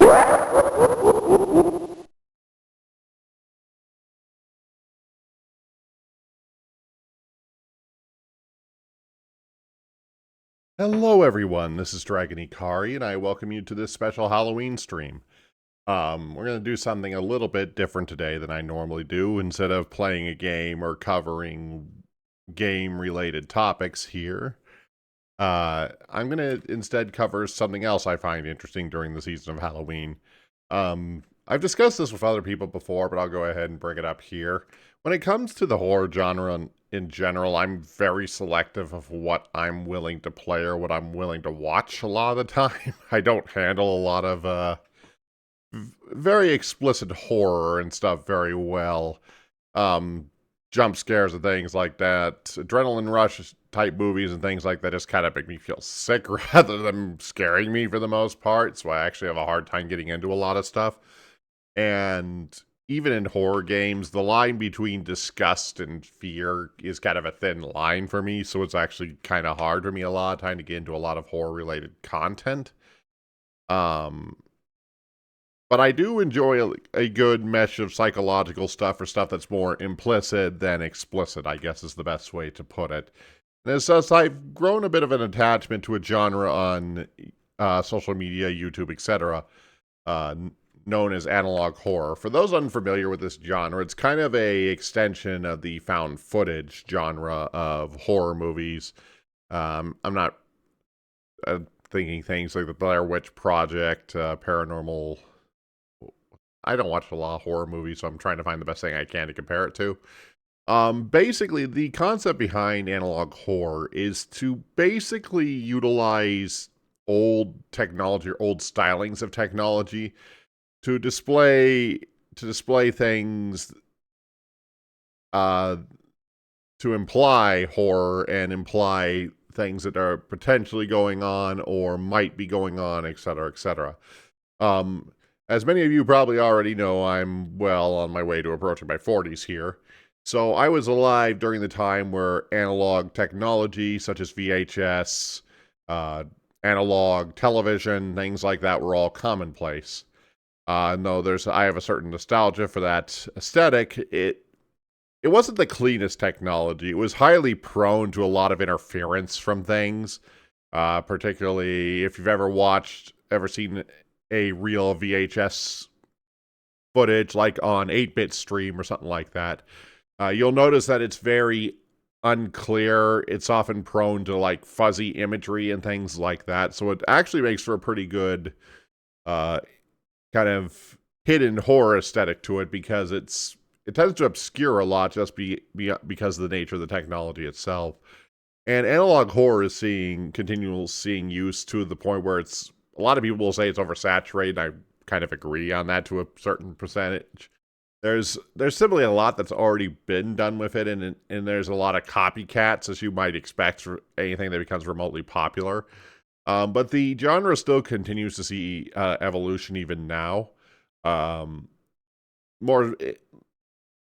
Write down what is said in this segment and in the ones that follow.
Hello everyone, this is Draginhikari, and I welcome you to this special Halloween stream. We're going to do something a little bit different today than I normally do. Instead of playing a game or covering game-related topics here, I'm going to instead cover something else I find interesting during the season of Halloween. I've discussed this with other people before, but I'll go ahead and bring it up here. When it comes to the horror genre in general, I'm very selective of what I'm willing to play or what I'm willing to watch a lot of the time. I don't handle a lot of very explicit horror and stuff very well. Jump scares and things like that, adrenaline rush type movies and things like that just kind of make me feel sick rather than scaring me for the most part, so I actually have a hard time getting into a lot of stuff. And even in horror games, the line between disgust and fear is kind of a thin line for me, so it's actually kind of hard for me a lot of time to get into a lot of horror-related content. But I do enjoy a good mesh of psychological stuff or stuff that's more implicit than explicit, I guess is the best way to put it. And as such, I've grown a bit of an attachment to a genre on social media, YouTube, etc., known as analog horror. For those unfamiliar with this genre, it's kind of a extension of the found footage genre of horror movies. I'm not thinking things like the Blair Witch Project, Paranormal. I don't watch a lot of horror movies, so I'm trying to find the best thing I can to compare it to. Basically, the concept behind analog horror is to basically utilize old technology or old stylings of technology to display things to imply horror and imply things that are potentially going on or might be going on, etc., etc. As many of you probably already know, I'm well on my way to approaching my 40s here. So I was alive during the time where analog technology such as VHS, analog television, things like that were all commonplace. No, I have a certain nostalgia for that aesthetic. It wasn't the cleanest technology. It was highly prone to a lot of interference from things. Particularly if you've ever seen a real VHS footage, like on 8-bit stream or something like that, you'll notice that it's very unclear. It's often prone to like fuzzy imagery and things like that. So it actually makes for a pretty good kind of hidden horror aesthetic to it, because it tends to obscure a lot just because of the nature of the technology itself. And analog horror is seeing use to the point where a lot of people will say it's oversaturated. I kind of agree on that to a certain percentage. There's simply a lot that's already been done with it, and there's a lot of copycats, as you might expect for anything that becomes remotely popular. But the genre still continues to see evolution even now. More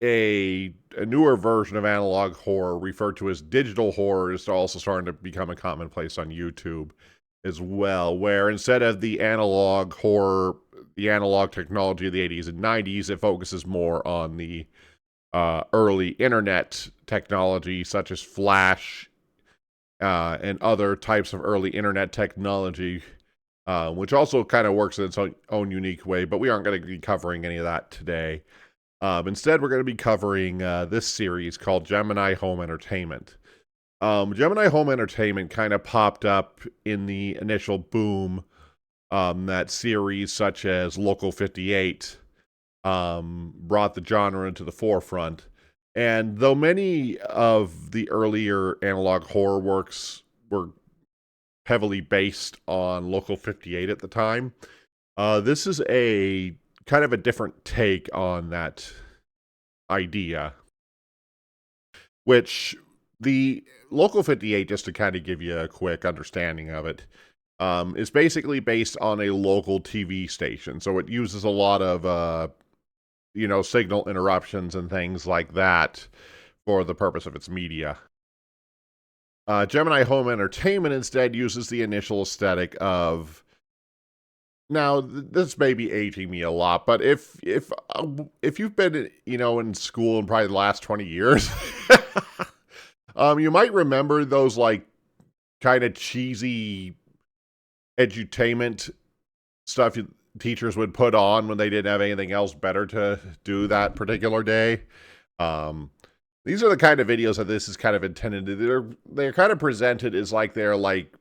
a newer version of analog horror, referred to as digital horror, is also starting to become a commonplace on YouTube as well, where instead of the analog horror, the analog technology of the 80s and 90s, it focuses more on the early internet technology, such as Flash, and other types of early internet technology, which also kind of works in its own unique way, but we aren't going to be covering any of that today. Instead, we're going to be covering this series called Gemini Home Entertainment. Gemini Home Entertainment kind of popped up in the initial boom that series such as Local 58 brought the genre into the forefront. And though many of the earlier analog horror works were heavily based on Local 58 at the time, this is a kind of a different take on that idea. Which the Local 58, just to kind of give you a quick understanding of it, is basically based on a local TV station. So it uses a lot of signal interruptions and things like that for the purpose of its media. Gemini Home Entertainment instead uses the initial aesthetic of Now, this may be aging me a lot, but if you've been, in school in probably the last 20 years, you might remember those like kind of cheesy edutainment stuff teachers would put on when they didn't have anything else better to do that particular day. Um, these are the kind of videos that this is kind of intended to. They're kind of presented as like they're like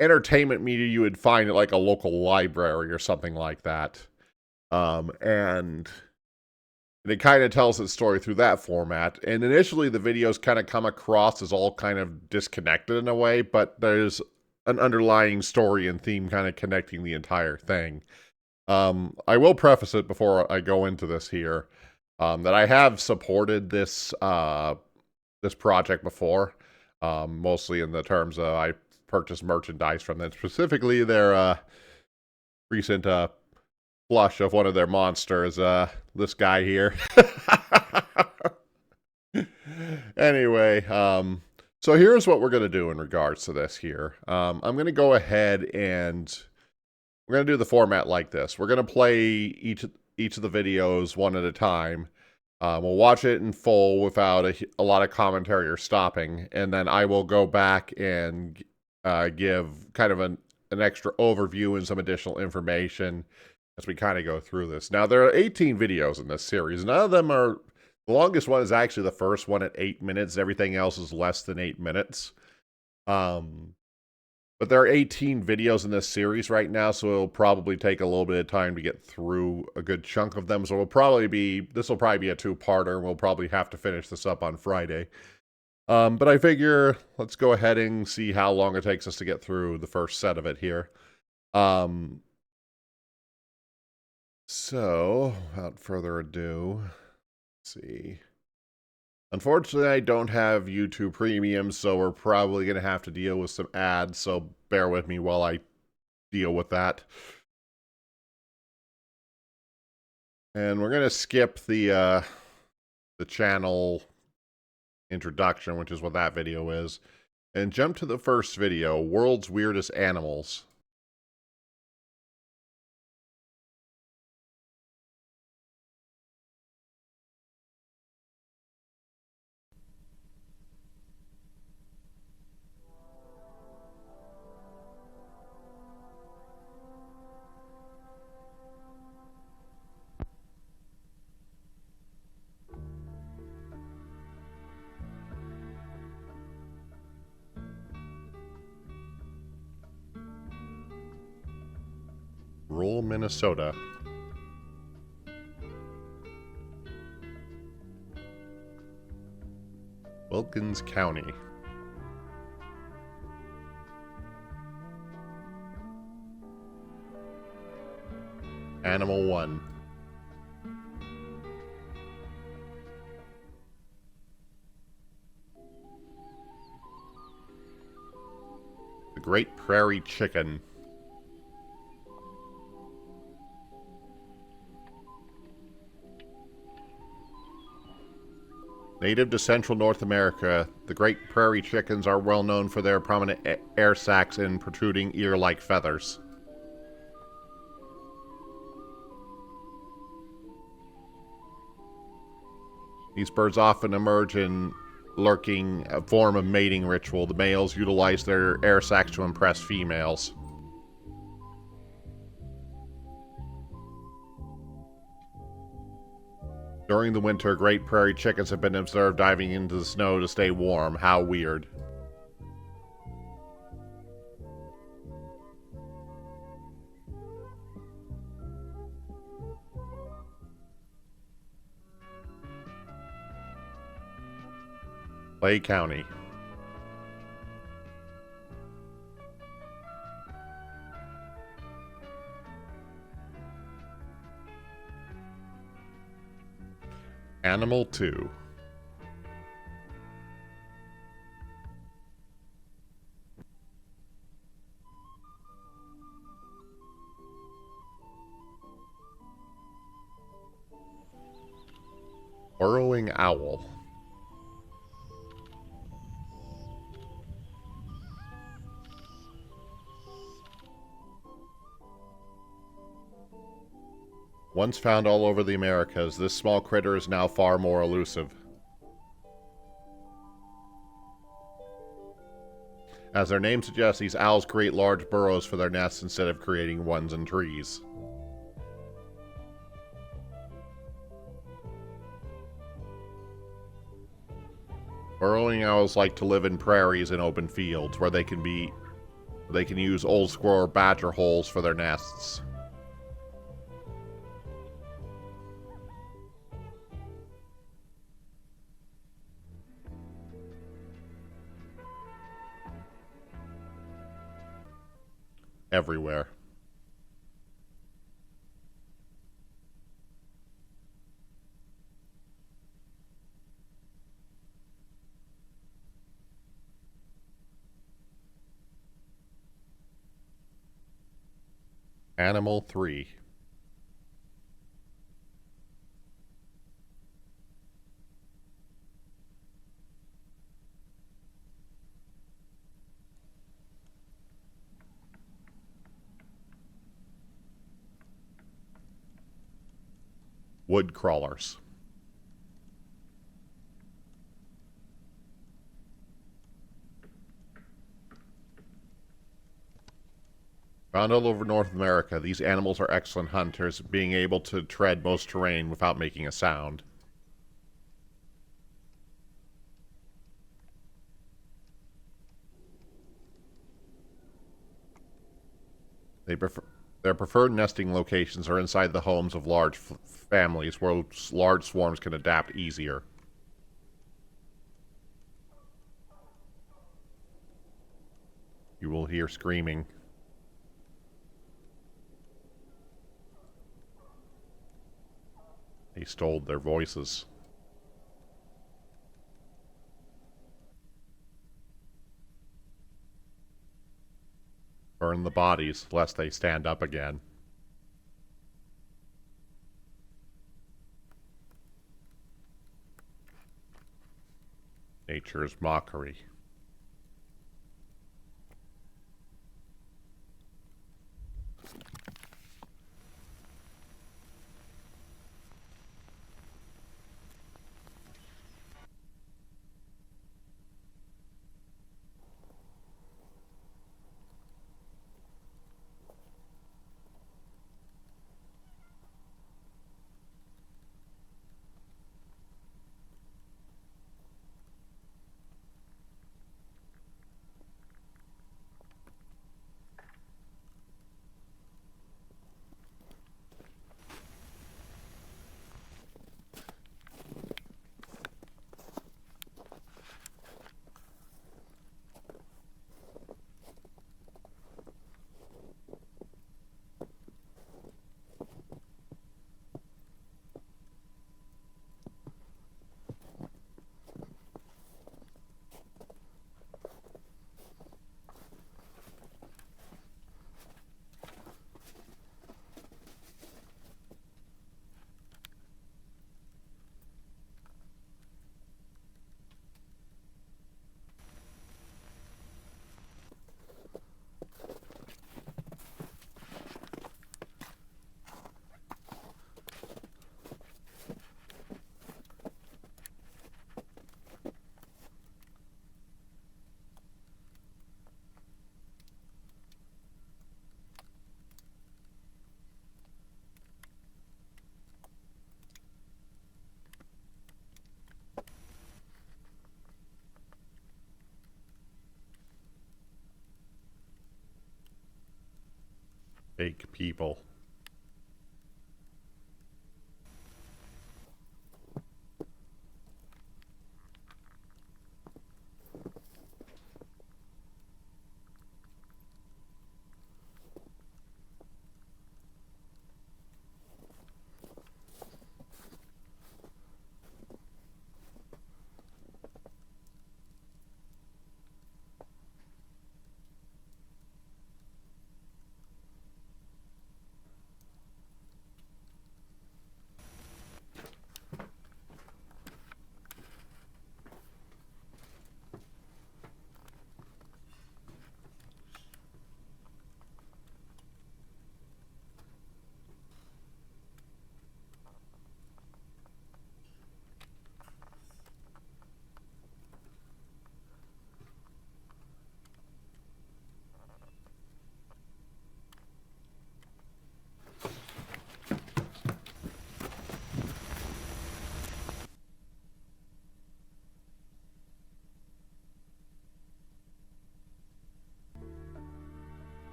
entertainment media you would find at like a local library or something like that. And it kind of tells its story through that format. And initially, the videos kind of come across as all kind of disconnected in a way, but there's an underlying story and theme kind of connecting the entire thing. I will preface it before I go into this here, that I have supported this this project before, mostly in the terms of I purchased merchandise from them, specifically their recent plush of one of their monsters, this guy here. Anyway, so here's what we're going to do in regards to this here. I'm going to go ahead and we're going to do the format like this. We're going to play each of the videos one at a time. We'll watch it in full without a lot of commentary or stopping, and then I will go back and give kind of an extra overview and some additional information as we kind of go through this. Now, there are 18 videos in this series. None of them are... The longest one is actually the first one at 8 minutes. Everything else is less than 8 minutes. But there are 18 videos in this series right now, so it'll probably take a little bit of time to get through a good chunk of them. So this will probably be a two-parter, and we'll probably have to finish this up on Friday. But I figure let's go ahead and see how long it takes us to get through the first set of it here. So, without further ado, let's see. Unfortunately, I don't have YouTube Premium, so we're probably going to have to deal with some ads, so bear with me while I deal with that. And we're going to skip the channel introduction, which is what that video is, and jump to the first video, World's Weirdest Animals. Rural Minnesota. Wilkins County. Animal 1. The Great Prairie Chicken. Native to central North America, the Great Prairie Chickens are well known for their prominent air sacs and protruding ear-like feathers. These birds often emerge in lurking a form of mating ritual. The males utilize their air sacs to impress females. During the winter, great prairie chickens have been observed diving into the snow to stay warm. How weird. Clay County. Animal 2. Burrowing owl. Once found all over the Americas, this small critter is now far more elusive. As their name suggests, these owls create large burrows for their nests instead of creating ones in trees. Burrowing owls like to live in prairies and open fields, where they can use old squirrel or badger holes for their nests. Everywhere. Animal 3. Wood crawlers. Found all over North America, these animals are excellent hunters, being able to tread most terrain without making a sound. Their preferred nesting locations are inside the homes of large families, where large swarms can adapt easier. You will hear screaming. They stole their voices. Burn the bodies, lest they stand up again. Nature's mockery. Fake people.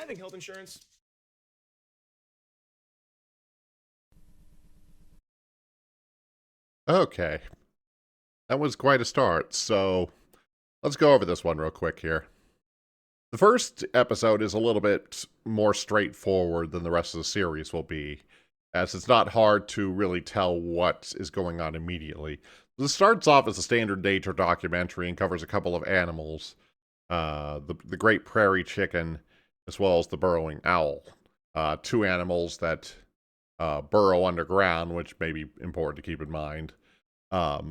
Having health insurance. Okay. That was quite a start, so let's go over this one real quick here. The first episode is a little bit more straightforward than the rest of the series will be, as it's not hard to really tell what is going on immediately. This starts off as a standard nature documentary and covers a couple of animals, the great prairie chicken, as well as the burrowing owl. Two animals that burrow underground, which may be important to keep in mind.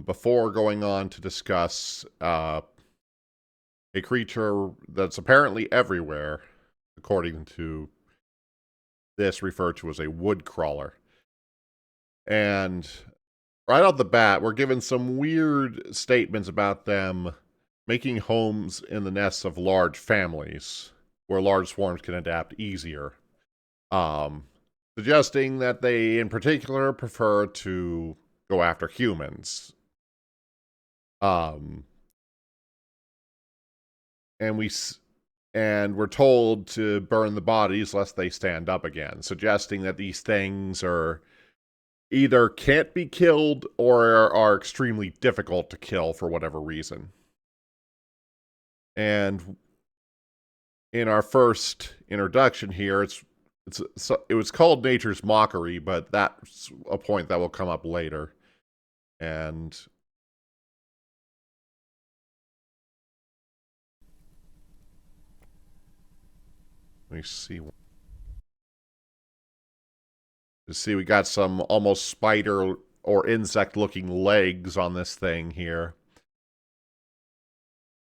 Before going on to discuss a creature that's apparently everywhere, according to this, referred to as a wood crawler. And right off the bat, we're given some weird statements about them making homes in the nests of large families, where large swarms can adapt easier. Suggesting that they, in particular, prefer to go after humans. And we're told to burn the bodies lest they stand up again, suggesting that these things are either can't be killed or are extremely difficult to kill for whatever reason. And in our first introduction here, it was called Nature's Mockery, but that's a point that will come up later. And let me see. We got some almost spider or insect-looking legs on this thing here.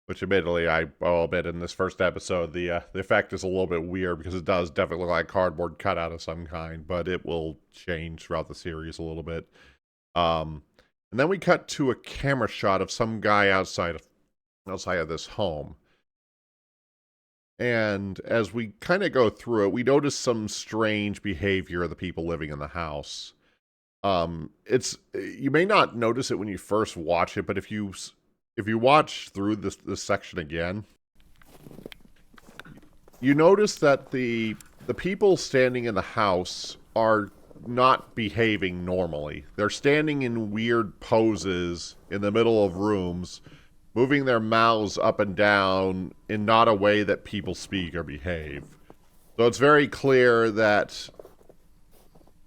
Which, admittedly, I'll admit in this first episode, the effect is a little bit weird because it does definitely look like a cardboard cutout of some kind, but it will change throughout the series a little bit. And then we cut to a camera shot of some guy outside of this home. And as we kind of go through it, we notice some strange behavior of the people living in the house. You may not notice it when you first watch it, but if you watch through this section again, you notice that the people standing in the house are not behaving normally. They're standing in weird poses in the middle of rooms, moving their mouths up and down in not a way that people speak or behave. So it's very clear that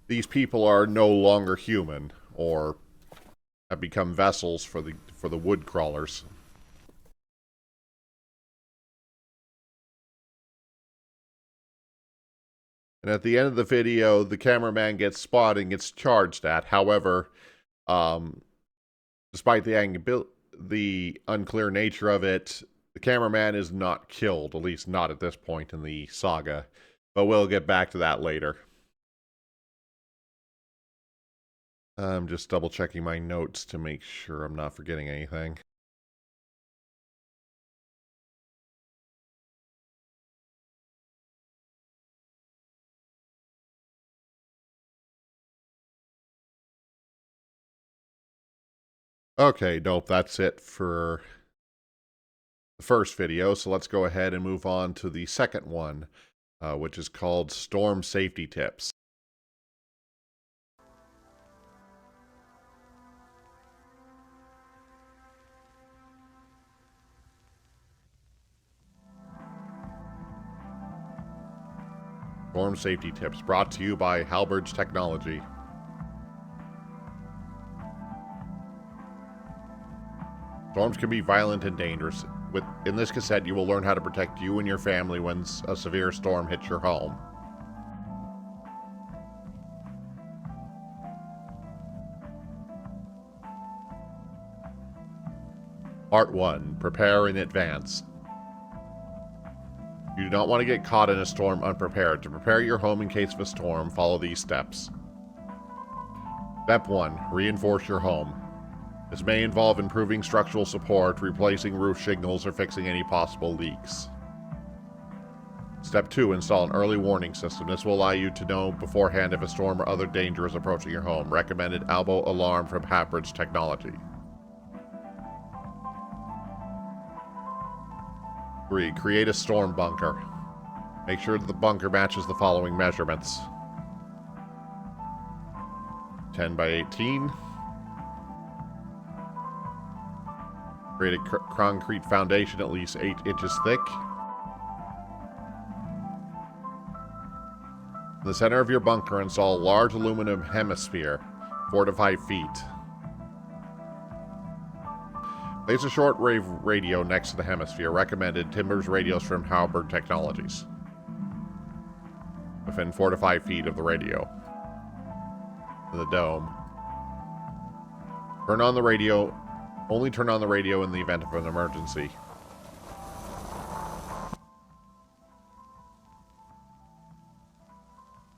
these people are no longer human, or have become vessels for the wood crawlers. And at the end of the video, the cameraman gets spotted and gets charged at. However, despite the unclear nature of it, the cameraman is not killed, at least not at this point in the saga. But we'll get back to that later. I'm just double checking my notes to make sure I'm not forgetting anything. Okay, nope, that's it for the first video, so let's go ahead and move on to the second one, which is called Storm Safety Tips. Storm Safety Tips, brought to you by Halberd's Technology. Storms can be violent and dangerous. In this cassette, you will learn how to protect you and your family when a severe storm hits your home. Part 1. Prepare in advance. You do not want to get caught in a storm unprepared. To prepare your home in case of a storm, follow these steps. Step 1. Reinforce your home. This may involve improving structural support, replacing roof shingles, or fixing any possible leaks. Step 2. Install an early warning system. This will allow you to know beforehand if a storm or other danger is approaching your home. Recommended elbow alarm from Halberd's Technology. 3. Create a storm bunker. Make sure that the bunker matches the following measurements. 10 by 18. Create a concrete foundation at least 8 inches thick. In the center of your bunker, install a large aluminum hemisphere, 4 to 5 feet. Place a shortwave radio next to the hemisphere. Recommended Timbers radios from Halberg Technologies. Within 4 to 5 feet of the radio. In the dome. Turn on the radio. Only turn on the radio in the event of an emergency.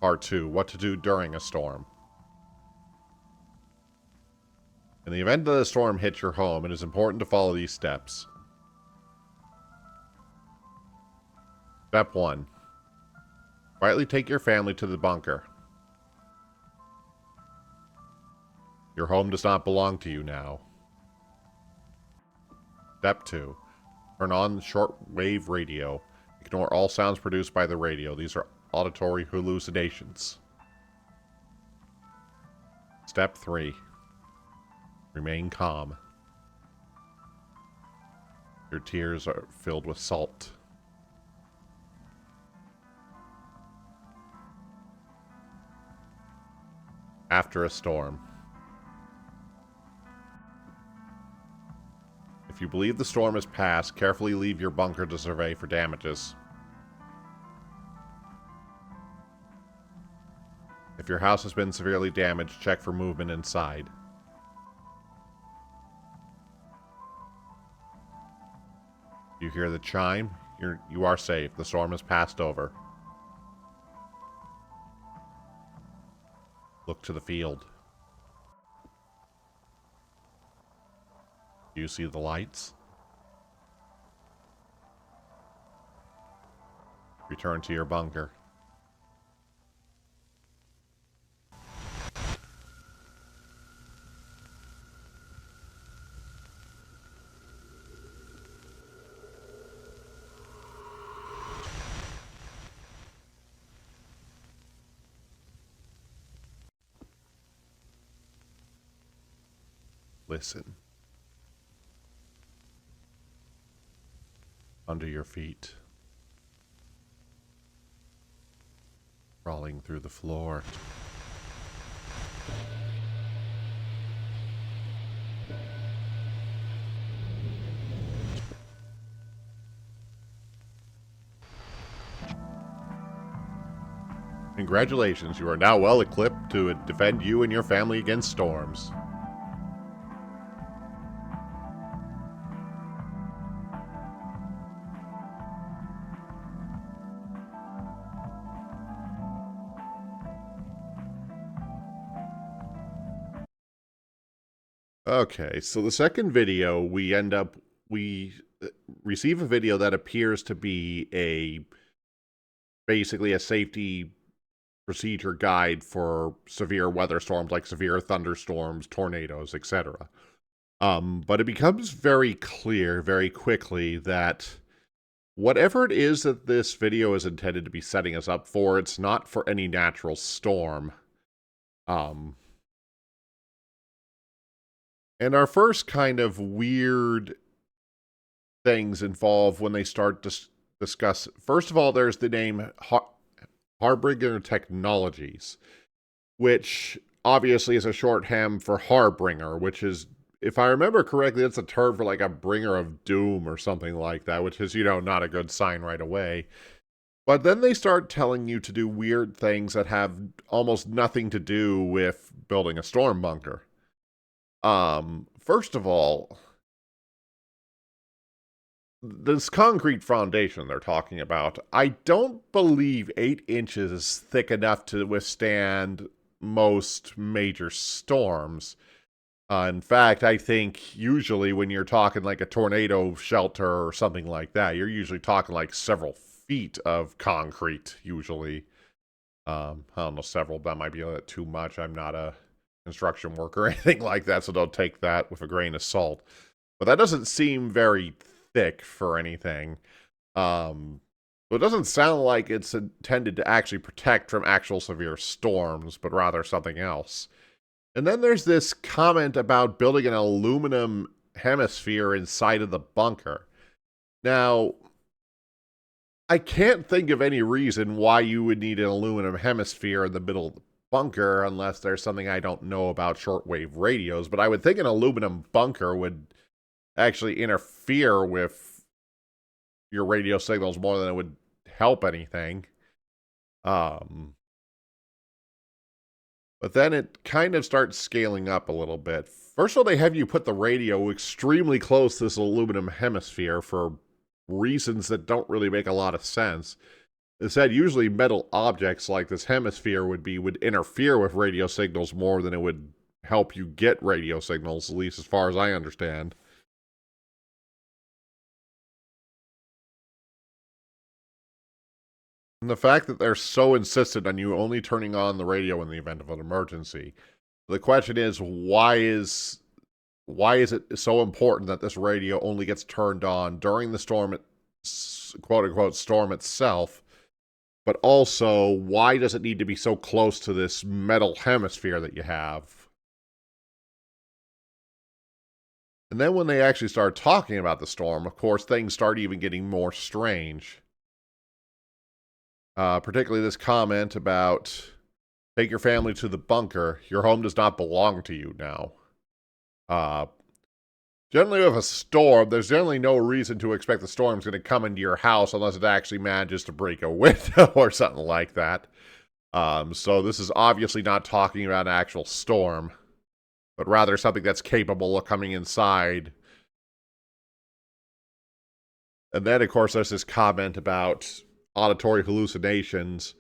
Part 2. What to do during a storm. In the event that a storm hits your home, it is important to follow these steps. Step 1. Quietly take your family to the bunker. Your home does not belong to you now. Step 2. Turn on the shortwave radio. Ignore all sounds produced by the radio. These are auditory hallucinations. Step 3. Remain calm. Your tears are filled with salt. After a storm. If you believe the storm has passed, carefully leave your bunker to survey for damages. If your house has been severely damaged, check for movement inside. You hear the chime? You are safe. The storm has passed over. Look to the field. Do you see the lights? Return to your bunker. Listen. Under your feet. Crawling through the floor. Congratulations, you are now well equipped to defend you and your family against storms. Okay, so the second video, we receive a video that appears to be basically a safety procedure guide for severe weather storms, like severe thunderstorms, tornadoes, etc. But it becomes very clear very quickly that whatever it is that this video is intended to be setting us up for, it's not for any natural storm. And our first kind of weird things involve when they start to discuss... First of all, there's the name Harbinger Technologies, which obviously is a shorthand for Harbinger, which is, if I remember correctly, that's a term for like a bringer of doom or something like that, which is, not a good sign right away. But then they start telling you to do weird things that have almost nothing to do with building a storm bunker. First of all, this concrete foundation they're talking about, I don't believe 8 inches is thick enough to withstand most major storms. In fact, I think usually when you're talking like a tornado shelter or something like that, you're usually talking like several feet of concrete, usually. I don't know, several, that might be a little too much. I'm not a construction worker or anything like that, so don't take that with a grain of salt. But that doesn't seem very thick for anything. So it doesn't sound like it's intended to actually protect from actual severe storms, but rather something else. And then there's this comment about building an aluminum hemisphere inside of the bunker. Now, I can't think of any reason why you would need an aluminum hemisphere in the middle of the bunker unless there's something I don't know about shortwave radios, but I would think an aluminum bunker would actually interfere with your radio signals more than it would help anything. But then it kind of starts scaling up a little bit. First of all, they have you put the radio extremely close to this aluminum hemisphere for reasons that don't really make a lot of sense. Instead, usually metal objects like this hemisphere would interfere with radio signals more than it would help you get radio signals, at least as far as I understand. And the fact that they're so insistent on you only turning on the radio in the event of an emergency. The question is, why is it so important that this radio only gets turned on during the storm, quote unquote, storm itself? But also, why does it need to be so close to this metal hemisphere that you have? And then when they actually start talking about the storm, of course, things start even getting more strange. Particularly this comment about take your family to the bunker. Your home does not belong to you now. Generally with a storm, there's generally no reason to expect the storm's going to come into your house unless it actually manages to break a window or something like that. So this is obviously not talking about an actual storm, but rather something that's capable of coming inside. And then, of course, there's this comment about auditory hallucinations,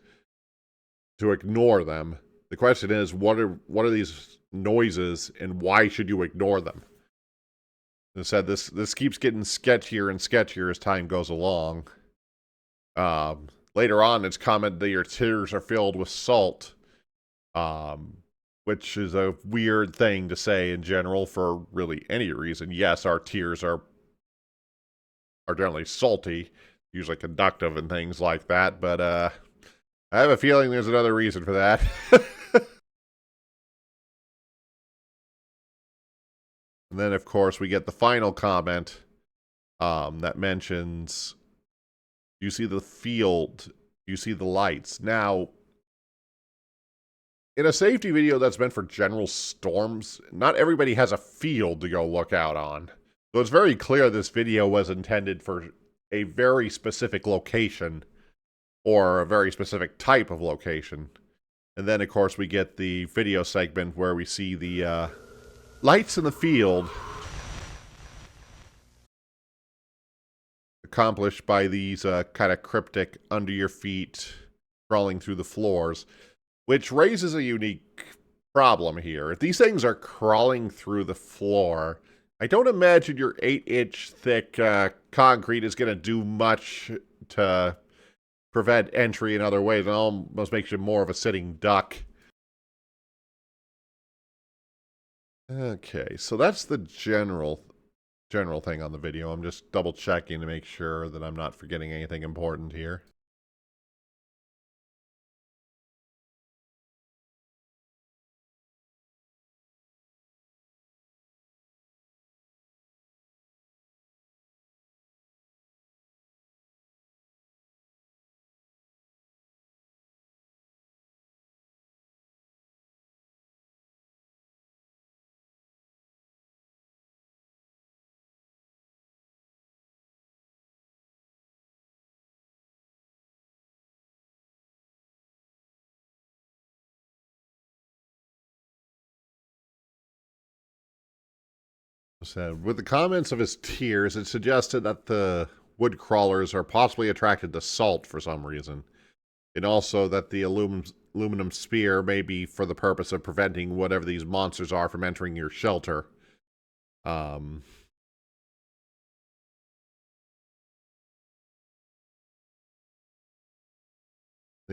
to ignore them. The question is, what are these noises, and why should you ignore them? And said this keeps getting sketchier and sketchier as time goes along. Later on, it's commented that your tears are filled with salt, which is a weird thing to say in general for really any reason. Yes, our tears are generally salty, usually conductive and things like that, but I have a feeling there's another reason for that. And then, of course, we get the final comment that mentions, you see the field, you see the lights. Now, in a safety video that's meant for general storms, not everybody has a field to go look out on. So it's very clear this video was intended for a very specific location or a very specific type of location. And then, of course, we get the video segment where we see the lights in the field accomplished by these kind of cryptic under your feet crawling through the floors, which raises a unique problem here. If these things are crawling through the floor, I don't imagine your 8-inch thick concrete is going to do much to prevent entry in other ways. It almost makes you more of a sitting duck. Okay, so that's the general thing on the video. I'm just double checking to make sure that I'm not forgetting anything important here. So, with the comments of his tears, it suggested that the wood crawlers are possibly attracted to salt for some reason. And also that the aluminum spear may be for the purpose of preventing whatever these monsters are from entering your shelter. The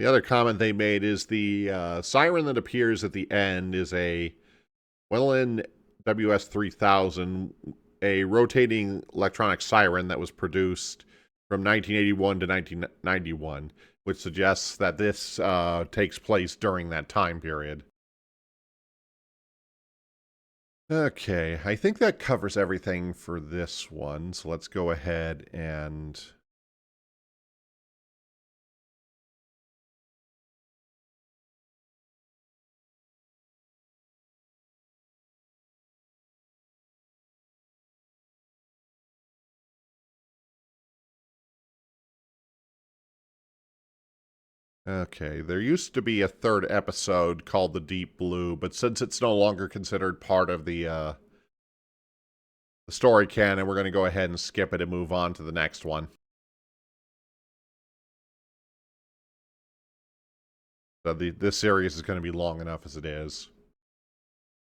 other comment they made is the siren that appears at the end is a Wellen WS3000, a rotating electronic siren that was produced from 1981 to 1991, which suggests that this takes place during that time period. Okay, I think that covers everything for this one, so let's go ahead and... Okay, there used to be a third episode called The Deep Blue, but since it's no longer considered part of the story canon, we're going to go ahead and skip it and move on to the next one. So this series is going to be long enough as it is.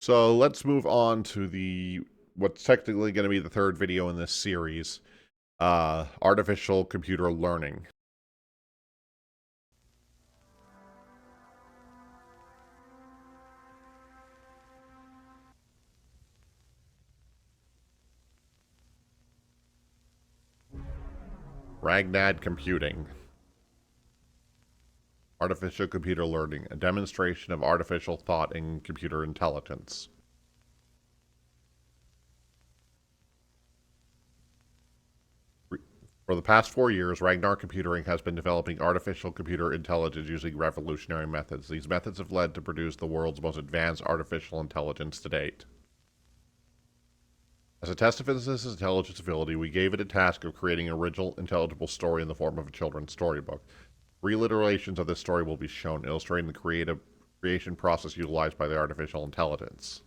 So let's move on to what's technically going to be the third video in this series, artificial computer learning. Ragnad computing. Artificial computer learning, a demonstration of artificial thought and computer intelligence. For the past 4 years, Ragnar Computing has been developing artificial computer intelligence using revolutionary methods. These methods have led to produce the world's most advanced artificial intelligence to date. As a test of its intelligence ability, we gave it a task of creating an original, intelligible story in the form of a children's storybook. 3 iterations of this story will be shown, illustrating the creation process utilized by the artificial intelligence.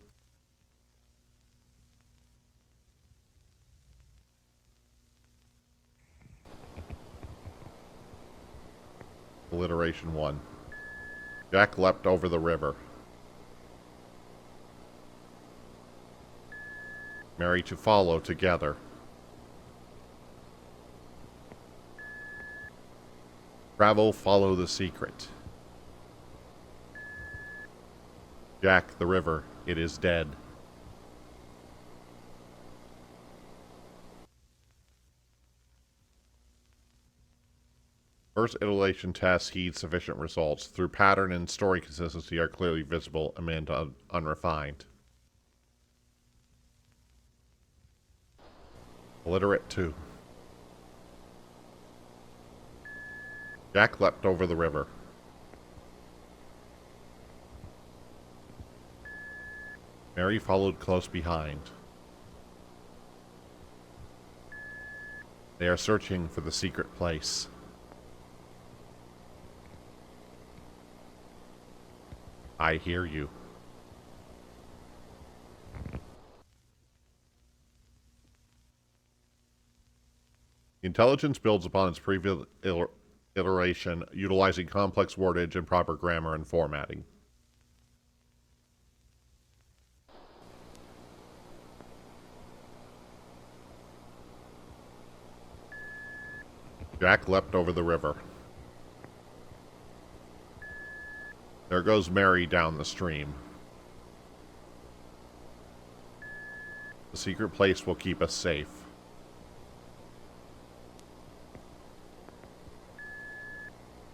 Iteration 1. Jack leapt over the river. Mary to follow together. Travel, follow the secret. Jack, the river, it is dead. First iteration tests heed sufficient results. Through pattern and story consistency are clearly visible amid unrefined. Illiterate 2. Jack leapt over the river. Mary followed close behind. They are searching for the secret place. I hear you. The intelligence builds upon its previous iteration, utilizing complex wordage and proper grammar and formatting. Jack leapt over the river. There goes Mary down the stream. The secret place will keep us safe.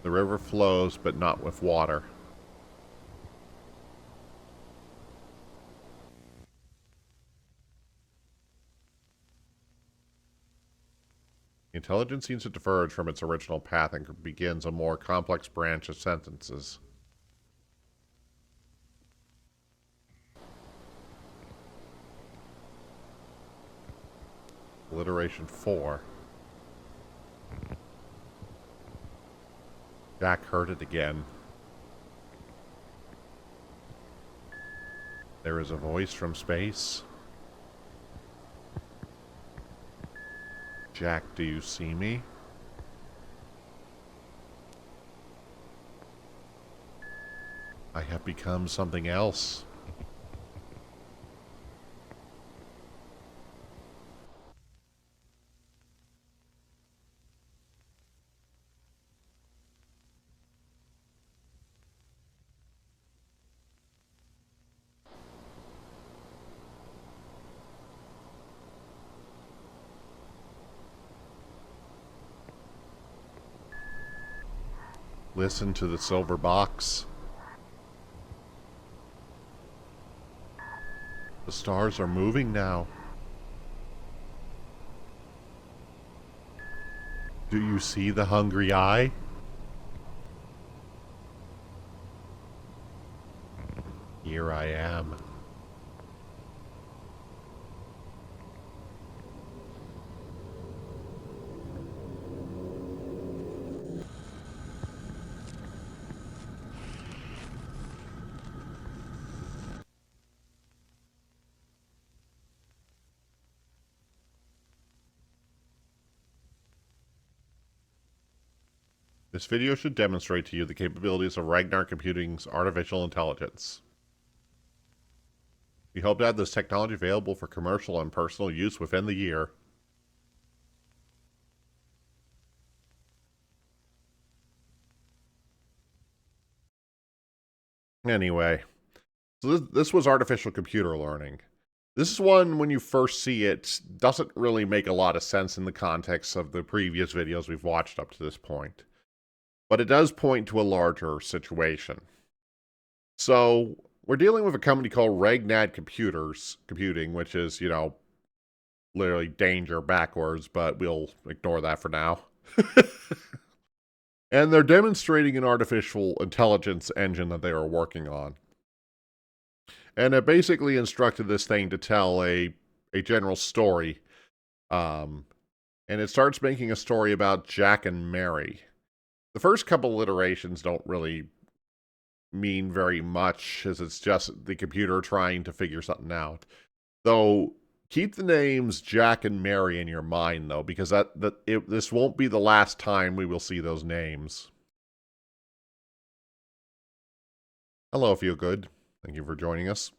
The river flows, but not with water. The intelligence seems to diverge from its original path and begins a more complex branch of sentences. Alliteration 4. Jack heard it again. There is a voice from space. Jack, do you see me? I have become something else. Listen to the silver box. The stars are moving now. Do you see the hungry eye? Here I am. This video should demonstrate to you the capabilities of Ragnar Computing's artificial intelligence. We hope to have this technology available for commercial and personal use within the year. Anyway, so this was artificial computer learning. This is one, when you first see it, doesn't really make a lot of sense in the context of the previous videos we've watched up to this point. But it does point to a larger situation. So, we're dealing with a company called Ragnad Computing, which is, you know, literally danger backwards, but we'll ignore that for now. And they're demonstrating an artificial intelligence engine that they are working on. And it basically instructed this thing to tell a general story. And it starts making a story about Jack and Mary. The first couple iterations don't really mean very much, as it's just the computer trying to figure something out. Though, keep the names Jack and Mary in your mind, though, because this won't be the last time we will see those names. Hello, Feel Good. Thank you for joining us.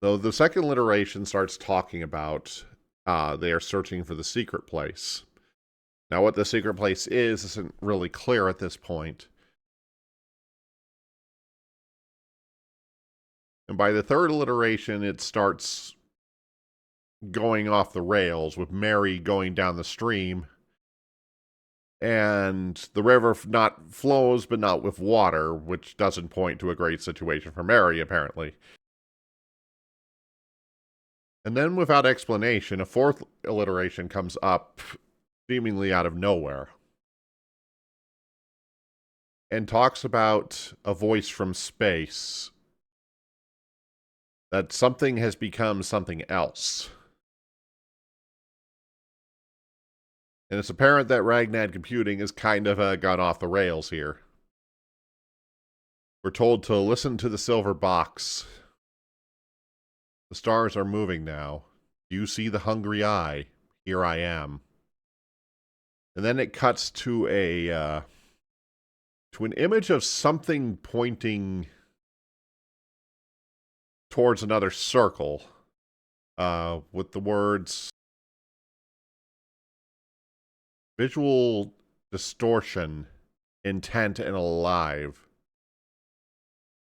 Though the second iteration starts talking about they are searching for the secret place. Now, what the secret place is isn't really clear at this point. And by the third iteration, it starts going off the rails, with Mary going down the stream. And the river not flows, but not with water, which doesn't point to a great situation for Mary, apparently. And then, without explanation, a fourth alliteration comes up, seemingly out of nowhere, and talks about a voice from space, that something has become something else. And it's apparent that Ragnad Computing has kind of gone off the rails here. We're told to listen to the silver box. The stars are moving now. Do you see the hungry eye? Here I am. And then it cuts to an image of something pointing towards another circle, with the words visual distortion, intent, and alive.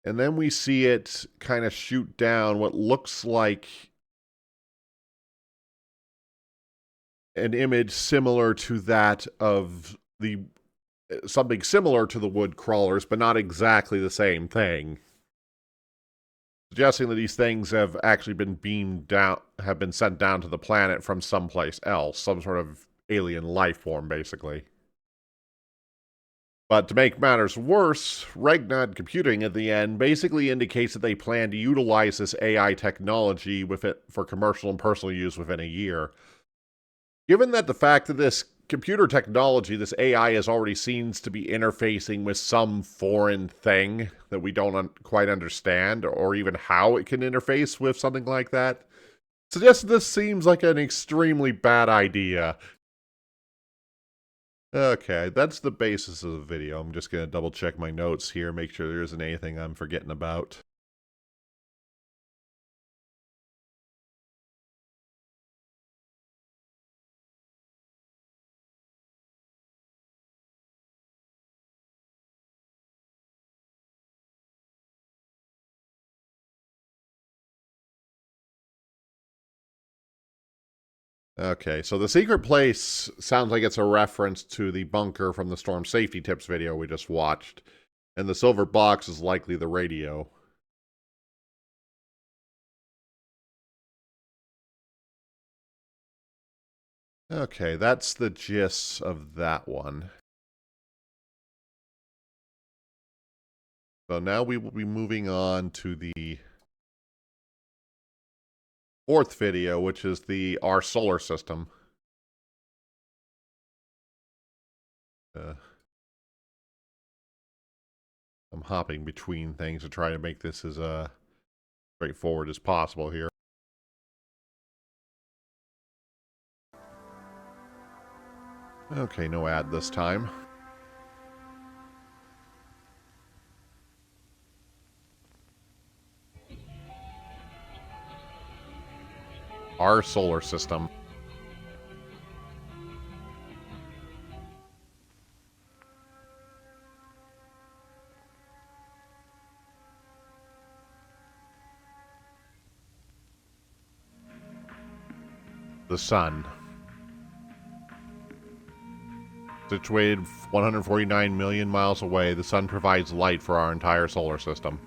And then we see it kind of shoot down what looks like an image similar to that of something similar to the wood crawlers, but not exactly the same thing. Suggesting that these things have actually been beamed down, have been sent down to the planet from someplace else, some sort of alien life form, basically. But to make matters worse, Ragnad Computing at the end basically indicates that they plan to utilize this AI technology with it for commercial and personal use within a year. Given that the fact that this computer technology, this AI, is already seems to be interfacing with some foreign thing that we don't quite understand, or even how it can interface with something like that, suggests this seems like an extremely bad idea. Okay, that's the basis of the video. I'm just going to double check my notes here, make sure there isn't anything I'm forgetting about. Okay, so the secret place sounds like it's a reference to the bunker from the storm safety tips video we just watched. And the silver box is likely the radio. Okay, that's the gist of that one. So now we will be moving on to the fourth video, which is our solar system. I'm hopping between things to try to make this as straightforward as possible here. Okay, no ad this time. Our solar system. The sun. Situated 149 million miles away, the sun provides light for our entire solar system.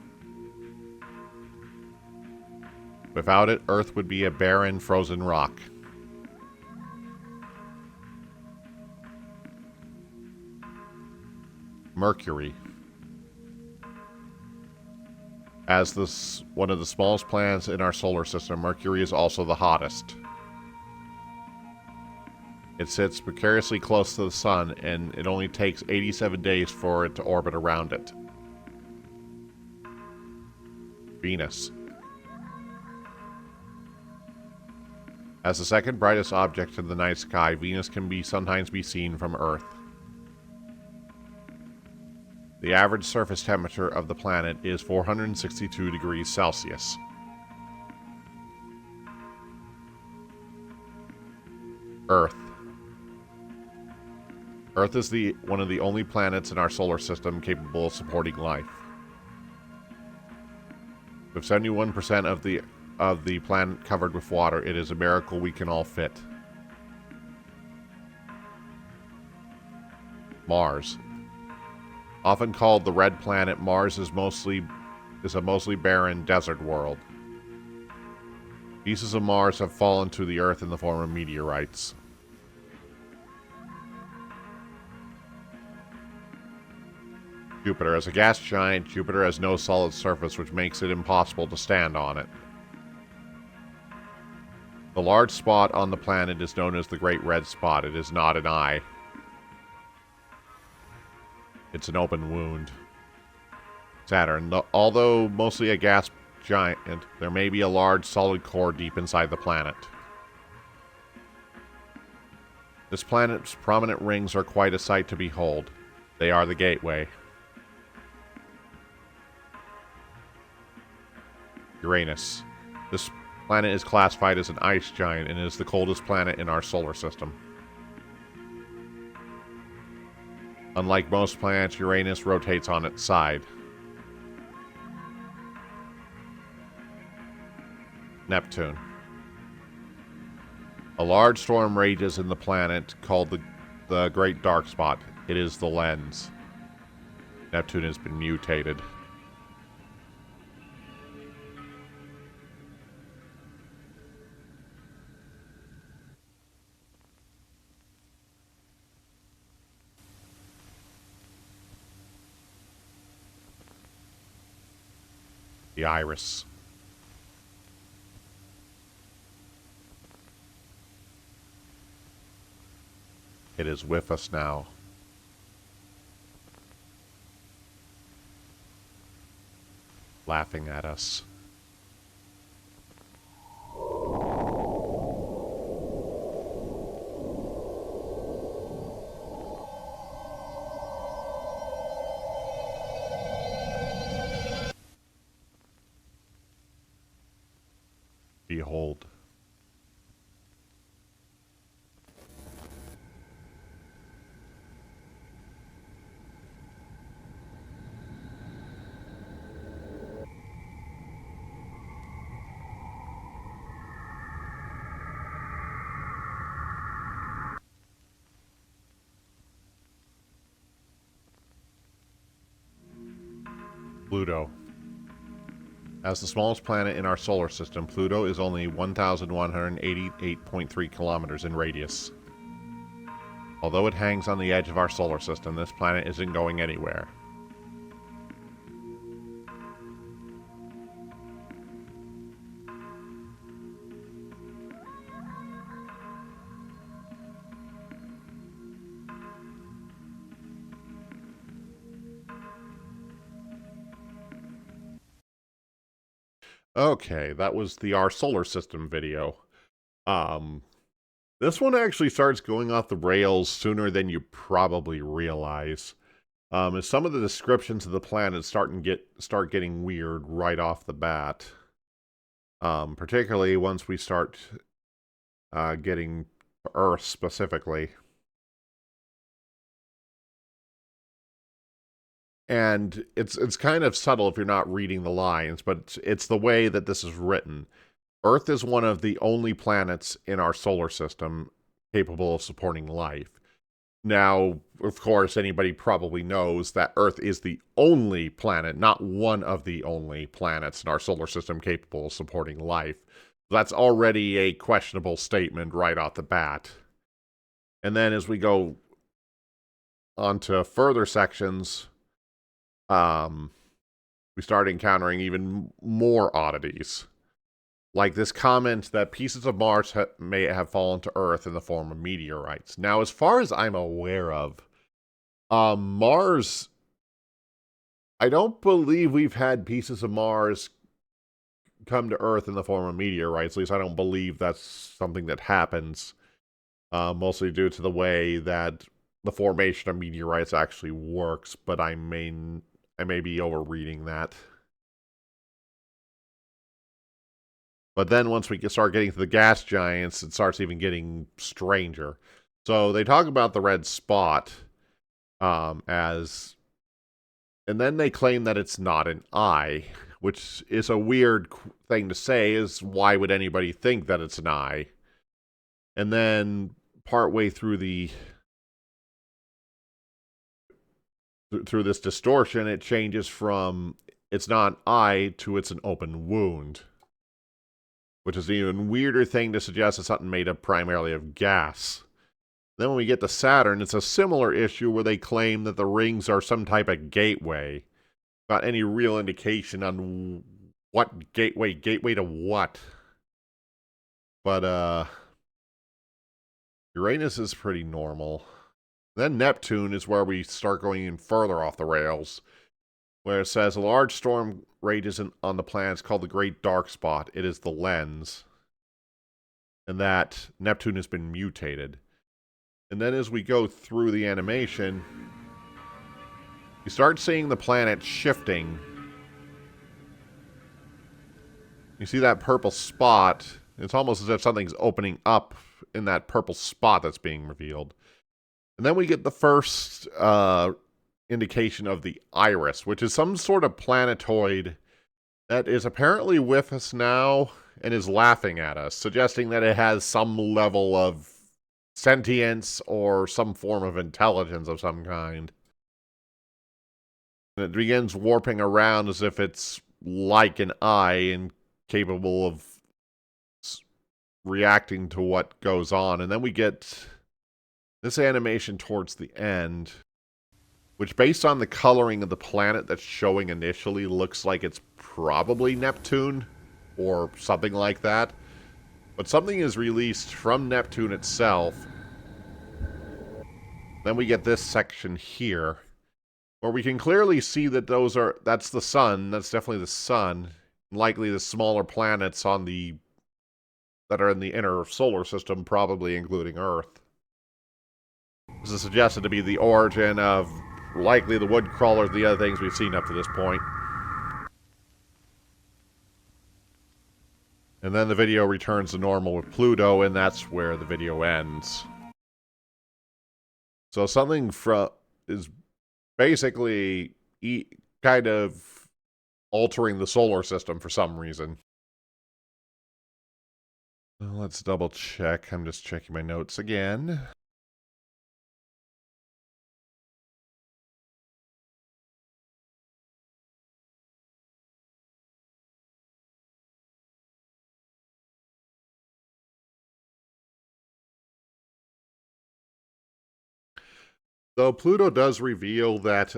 Without it, Earth would be a barren, frozen rock. Mercury. As one of the smallest planets in our solar system, Mercury is also the hottest. It sits precariously close to the sun, and it only takes 87 days for it to orbit around it. Venus. As the second brightest object in the night sky, Venus can sometimes be seen from Earth. The average surface temperature of the planet is 462 degrees Celsius. Earth. Earth is one of the only planets in our solar system capable of supporting life. With 71% of the planet covered with water, it is a miracle we can all fit. Mars. Often called the Red Planet, Mars is a mostly barren desert world. Pieces of Mars have fallen to the Earth in the form of meteorites. Jupiter. As a gas giant, Jupiter has no solid surface, which makes it impossible to stand on it. The large spot on the planet is known as the Great Red Spot. It is not an eye. It's an open wound. Saturn. Although mostly a gas giant, there may be a large solid core deep inside the planet. This planet's prominent rings are quite a sight to behold. They are the gateway. Uranus. This planet is classified as an ice giant and is the coldest planet in our solar system. Unlike most planets, Uranus rotates on its side. Neptune. A large storm rages in the planet called the Great Dark Spot. It is the lens. Neptune has been mutated. The iris. It is with us now. Laughing at us. Behold. Pluto. As the smallest planet in our solar system, Pluto is only 1,188.3 kilometers in radius. Although it hangs on the edge of our solar system, this planet isn't going anywhere. Okay, that was the Our Solar System video. This one actually starts going off the rails sooner than you probably realize. As some of the descriptions of the planet start getting weird right off the bat. Particularly once we start getting Earth specifically. And it's kind of subtle if you're not reading the lines, but it's the way that this is written. Earth is one of the only planets in our solar system capable of supporting life. Now, of course, anybody probably knows that Earth is the only planet, not one of the only planets in our solar system capable of supporting life. That's already a questionable statement right off the bat. And then as we go on to further sections, we start encountering even more oddities. Like this comment that pieces of Mars may have fallen to Earth in the form of meteorites. Now, as far as I'm aware of, Mars, I don't believe we've had pieces of Mars come to Earth in the form of meteorites. At least I don't believe that's something that happens. Mostly due to the way that the formation of meteorites actually works, but I may be overreading that. But then once we start getting to the gas giants, it starts even getting stranger. So they talk about the red spot as... And then they claim that it's not an eye, which is a weird thing to say, is why would anybody think that it's an eye? And then partway through through this distortion, it changes from it's not an eye to it's an open wound, which is an even weirder thing to suggest it's something made up primarily of gas. Then when we get to Saturn, it's a similar issue where they claim that the rings are some type of gateway. Not any real indication on what gateway to what. But, Uranus is pretty normal. Then Neptune is where we start going even further off the rails, where it says a large storm rages on the planet called the Great Dark Spot. It is the lens. And that Neptune has been mutated. And then as we go through the animation, you start seeing the planet shifting. You see that purple spot. It's almost as if something's opening up in that purple spot that's being revealed. And then we get the first indication of the iris, which is some sort of planetoid that is apparently with us now and is laughing at us, suggesting that it has some level of sentience or some form of intelligence of some kind. And it begins warping around as if it's like an eye and capable of reacting to what goes on. And then we get this animation towards the end, which based on the coloring of the planet that's showing initially looks like it's probably Neptune or something like that. But something is released from Neptune itself. Then we get this section here, where we can clearly see that that's the sun. That's definitely the sun. Likely the smaller planets that are in the inner solar system, probably including Earth. This is suggested to be the origin of likely the wood crawlers, the other things we've seen up to this point. And then the video returns to normal with Pluto, and that's where the video ends. So something is basically kind of altering the solar system for some reason. Well, let's double check. I'm just checking my notes again. Though Pluto does reveal that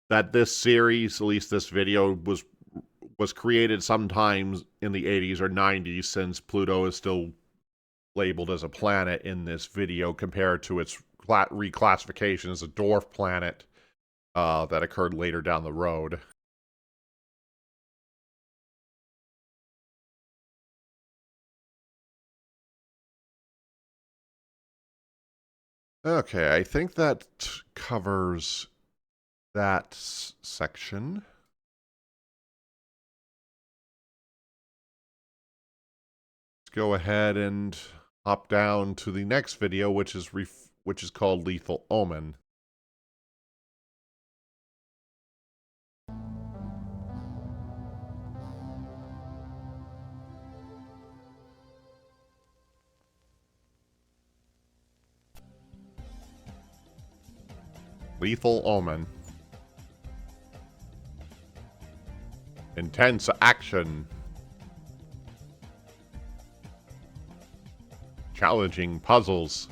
that this series, at least this video, was created sometimes in the 80s or 90s, since Pluto is still labeled as a planet in this video compared to its reclassification as a dwarf planet that occurred later down the road. Okay, I think that covers that section. Let's go ahead and hop down to the next video, which is called Lethal Omen. Lethal Omen. Intense action. Challenging puzzles.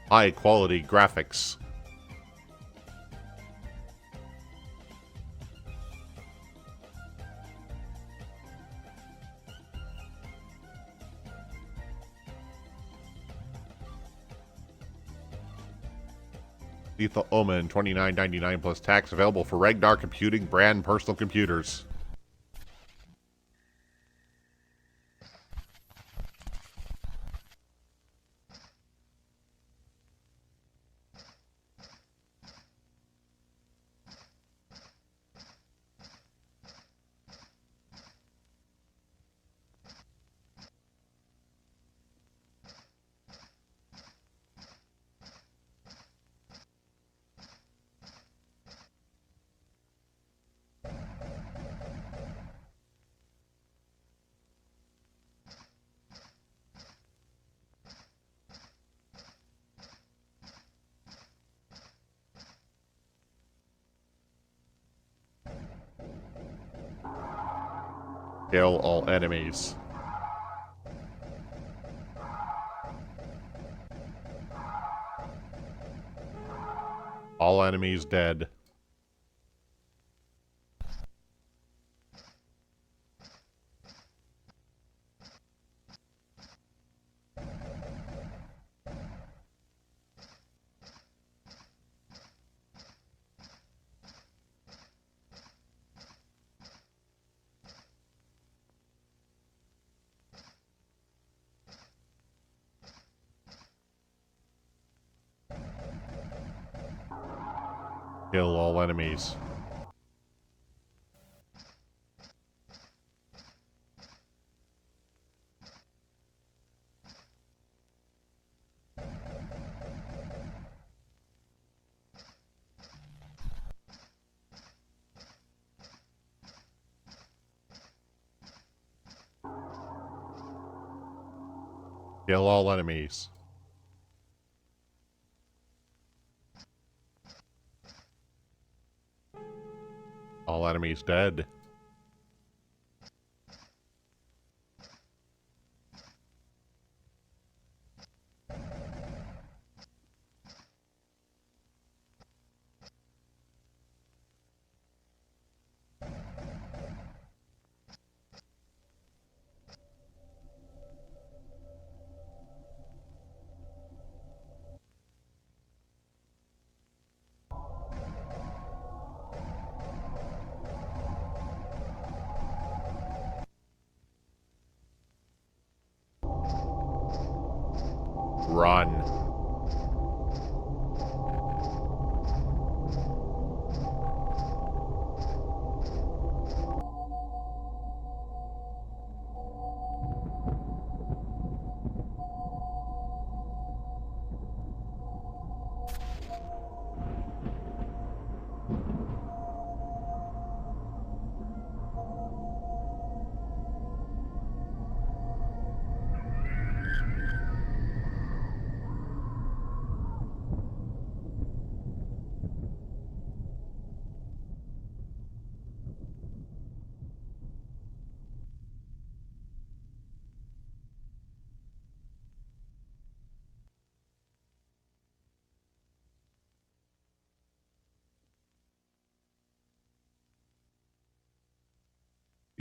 High quality graphics. Lethal Omen, $29.99 plus tax, available for Ragnar Computing brand personal computers. Kill all enemies. All enemies dead. Kill all enemies. Kill all enemies. All enemies dead. Run.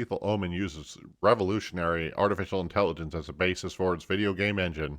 Lethal Omen uses revolutionary artificial intelligence as a basis for its video game engine.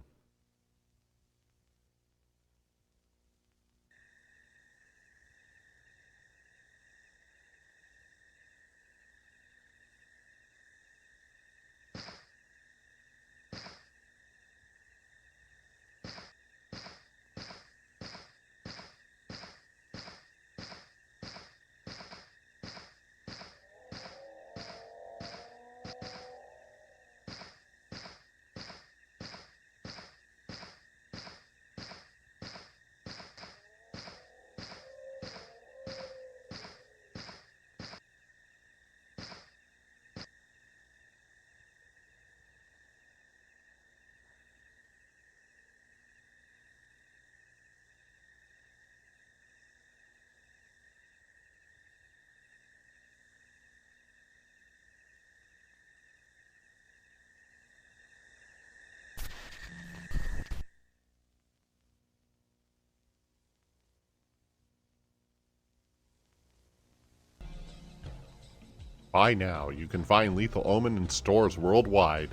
Buy now. You can find Lethal Omen in stores worldwide.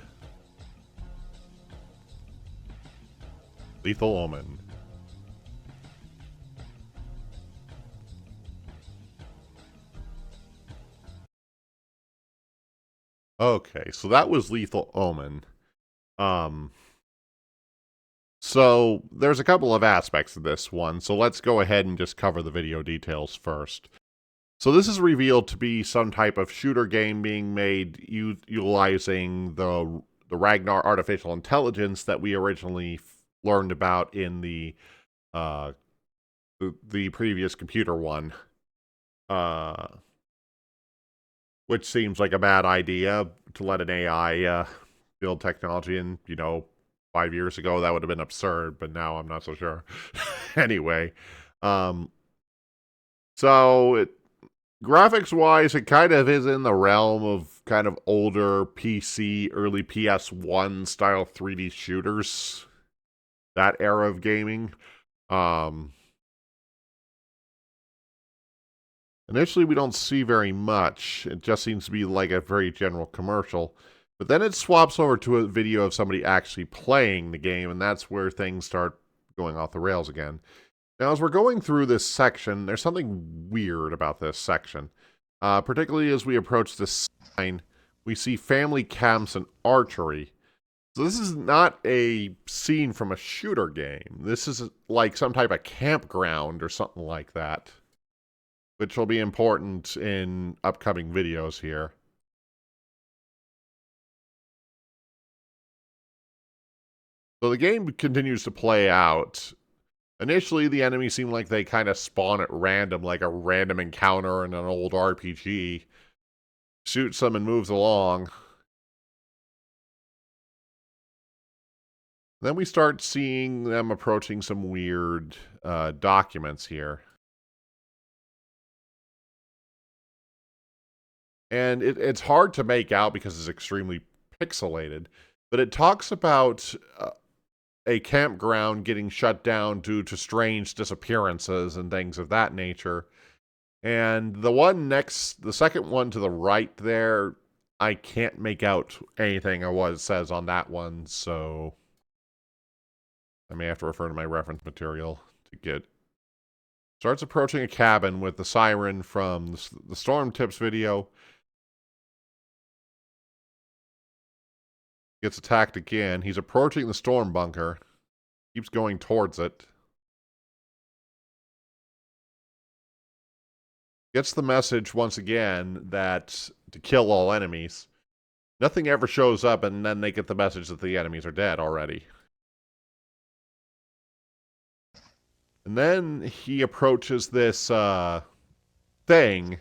Lethal Omen. Okay, so that was Lethal Omen. So there's a couple of aspects of this one, so let's go ahead and just cover the video details first. So this is revealed to be some type of shooter game being made utilizing the Ragnar artificial intelligence that we originally learned about in the previous computer one. Which seems like a bad idea to let an AI build technology, and 5 years ago that would have been absurd, but now I'm not so sure. Anyway, so graphics wise, it kind of is in the realm of kind of older PC, early PS1 style 3D shooters, that era of gaming. Initially, we don't see very much. It just seems to be like a very general commercial. But then it swaps over to a video of somebody actually playing the game, and that's where things start going off the rails again. Now, as we're going through this section, there's something weird about this section. Particularly as we approach this sign, we see family camps and archery. So this is not a scene from a shooter game. This is like some type of campground or something like that, which will be important in upcoming videos here. So the game continues to play out. Initially, the enemies seem like they kind of spawn at random, like a random encounter in an old RPG. Shoots them and moves along. Then we start seeing them approaching some weird documents here. And it's hard to make out because it's extremely pixelated. But it talks about a campground getting shut down due to strange disappearances and things of that nature. And the second one to the right there, I can't make out anything of what it says on that one, so I may have to refer to my reference material to get. Starts approaching a cabin with the siren from the Storm Tips video. Gets attacked again. He's approaching the storm bunker. Keeps going towards it. Gets the message once again that to kill all enemies. Nothing ever shows up, and then they get the message that the enemies are dead already. And then he approaches this thing.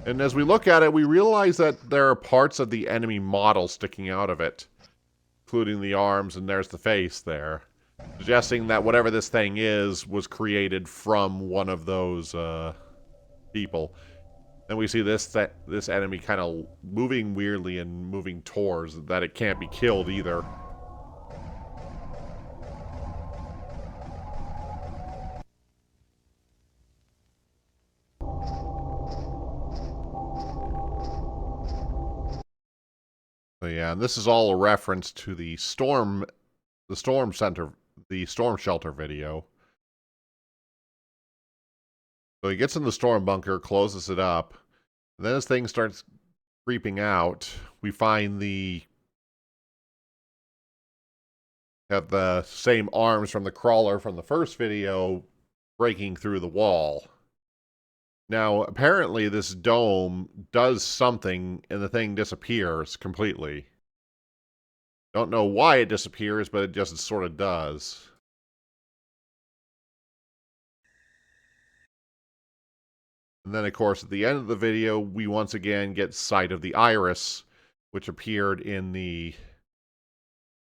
And as we look at it, we realize that there are parts of the enemy model sticking out of it, including the arms, and there's the face there, suggesting that whatever this thing is was created from one of those people. And we see this enemy kind of moving weirdly and moving towards that it can't be killed either. So yeah, and this is all a reference to the storm shelter video. So he gets in the storm bunker, closes it up, and then as things starts creeping out, we find have the same arms from the crawler from the first video breaking through the wall. Now, apparently this dome does something and the thing disappears completely. Don't know why it disappears, but it just sort of does. And then, of course, at the end of the video, we once again get sight of the iris, which appeared in the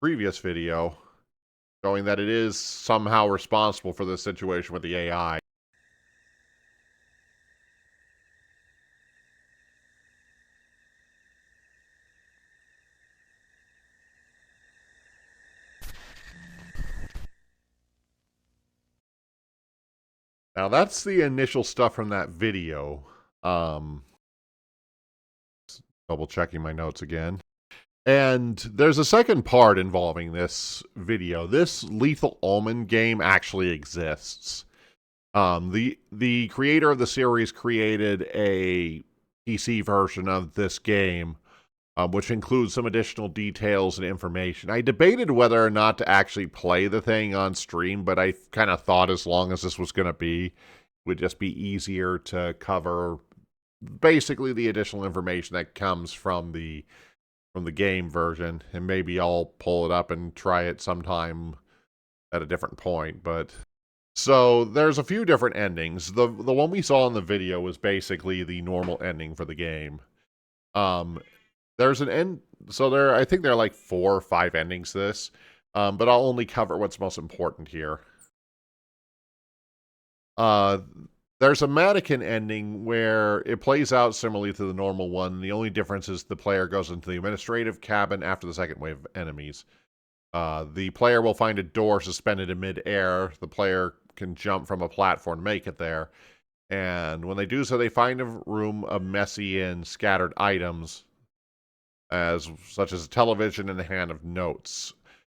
previous video, showing that it is somehow responsible for this situation with the AI. Now, that's the initial stuff from that video. Double checking my notes again. And there's a second part involving this video. This Lethal Omen game actually exists. The creator of the series created a PC version of this game, which includes some additional details and information. I debated whether or not to actually play the thing on stream, but I kind of thought as long as this was going to be, it would just be easier to cover basically the additional information that comes from the game version, and maybe I'll pull it up and try it sometime at a different point. But so there's a few different endings. The one we saw in the video was basically the normal ending for the game. There's an end. So I think there are like 4 or 5 endings to this, but I'll only cover what's most important here. There's a mannequin ending where it plays out similarly to the normal one. The only difference is the player goes into the administrative cabin after the second wave of enemies. The player will find a door suspended in midair. The player can jump from a platform to make it there. And when they do so, they find a room of messy and scattered items, such as a television and a hand of notes.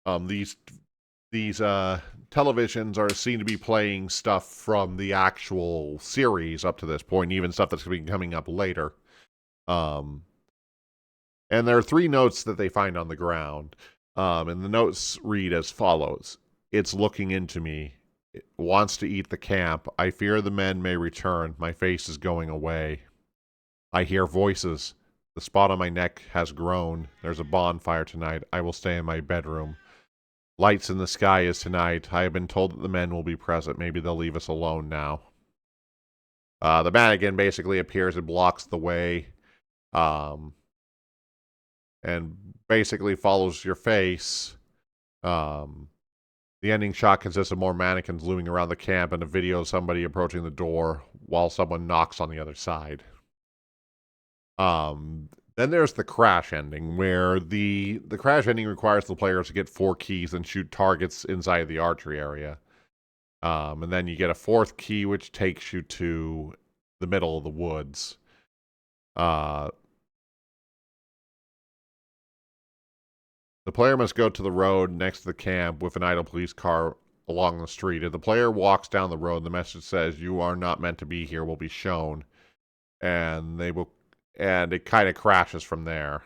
These televisions are seen to be playing stuff from the actual series up to this point, even stuff that's going to be coming up later. And there are 3 notes that they find on the ground. And the notes read as follows. It's looking into me. It wants to eat the camp. I fear the men may return. My face is going away. I hear voices. The spot on my neck has grown. There's a bonfire tonight. I will stay in my bedroom. Lights in the sky is tonight. I have been told that the men will be present. Maybe they'll leave us alone now. The mannequin basically appears and blocks the way. And basically follows your face. The ending shot consists of more mannequins looming around the camp and a video of somebody approaching the door while someone knocks on the other side. Then there's the crash ending, where the crash ending requires the players to get 4 keys and shoot targets inside the archery area. And then you get a 4th key, which takes you to the middle of the woods. The player must go to the road next to the camp with an idle police car along the street. If the player walks down the road, the message says, "You are not meant to be here," will be shown. And it kind of crashes from there.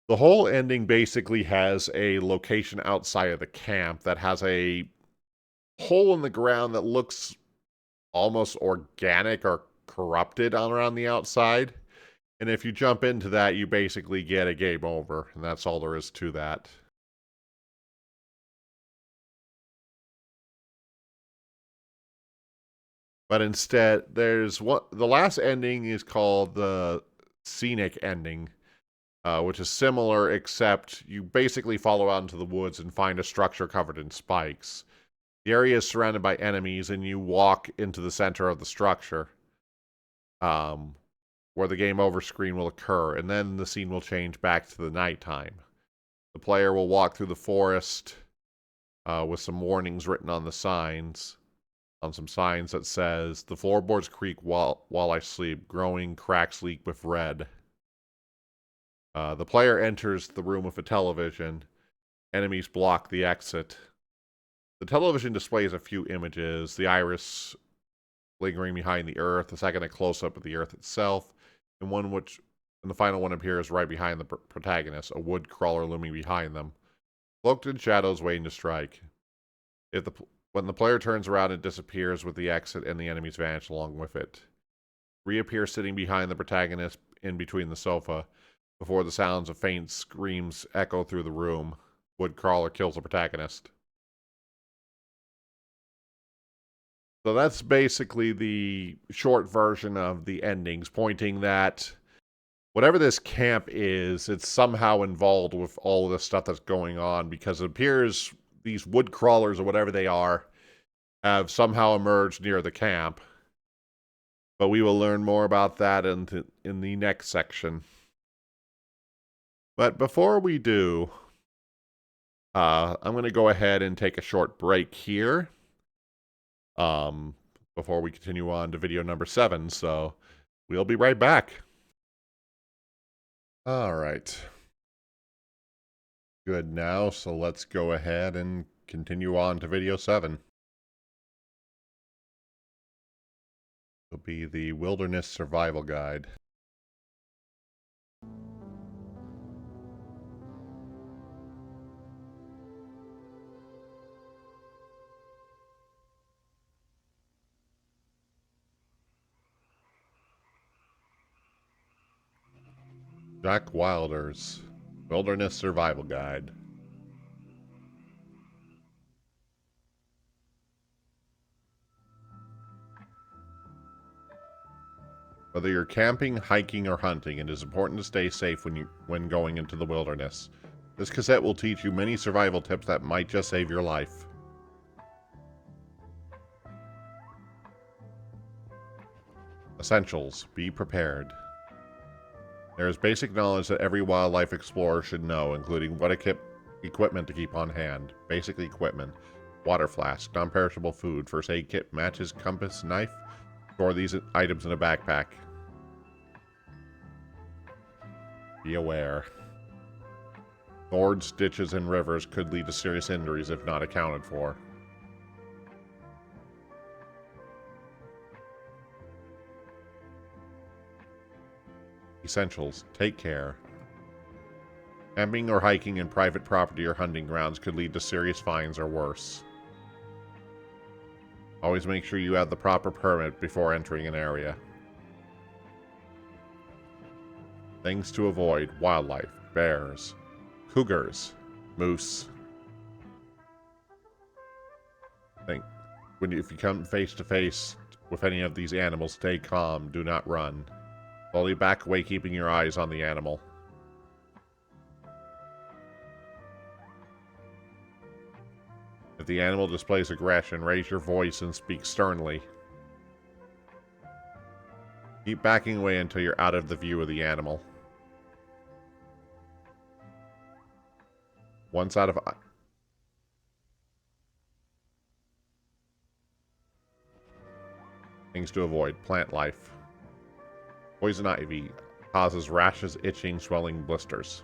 The whole ending basically has a location outside of the camp that has a hole in the ground that looks almost organic or corrupted on around the outside. And if you jump into that, you basically get a game over. And that's all there is to that. But instead, the last ending is called the scenic ending, which is similar, except you basically follow out into the woods and find a structure covered in spikes. The area is surrounded by enemies, and you walk into the center of the structure, where the game over screen will occur, and then the scene will change back to the nighttime. The player will walk through the forest with some warnings written on the signs. on some signs that says, "The floorboards creak while I sleep. Growing cracks leak with red." The player enters the room with a television. Enemies block the exit. The television displays a few images. The iris lingering behind the earth. The second, a close-up of the earth itself. And the final one appears right behind the protagonist, a wood crawler looming behind them, cloaked in shadows waiting to strike. When the player turns around, it disappears with the exit and the enemies vanish along with it. Reappear sitting behind the protagonist in between the sofa before the sounds of faint screams echo through the room. Woodcrawler kills the protagonist. So that's basically the short version of the endings, pointing that whatever this camp is, it's somehow involved with all of this stuff that's going on, because it appears these wood crawlers, or whatever they are, have somehow emerged near the camp. But we will learn more about that in the next section. But before we do, I'm going to go ahead and take a short break here before we continue on to video number 7. So we'll be right back. All right. Good now, so let's go ahead and continue on to video 7. It'll be the Wilderness Survival Guide. Jack Wilder's Wilderness Survival Guide. Whether you're camping, hiking, or hunting, it is important to stay safe when going into the wilderness. This cassette will teach you many survival tips that might just save your life. Essentials. Be prepared. There is basic knowledge that every wildlife explorer should know, including what equipment to keep on hand. Basic equipment. Water flask, non-perishable food, first aid kit, matches, compass, knife. Store these items in a backpack. Be aware. Gorges, ditches, and rivers could lead to serious injuries if not accounted for. Essentials. Take care. Camping or hiking in private property or hunting grounds could lead to serious fines or worse. Always make sure you have the proper permit before entering an area. Things to avoid. Wildlife. Bears. Cougars. Moose. If you come face to face with any of these animals, stay calm. Do not run. Slowly back away, keeping your eyes on the animal. If the animal displays aggression, raise your voice and speak sternly. Keep backing away until you're out of the view of the animal. Once out of... Things to avoid. Plant life. Poison ivy causes rashes, itching, swelling, blisters.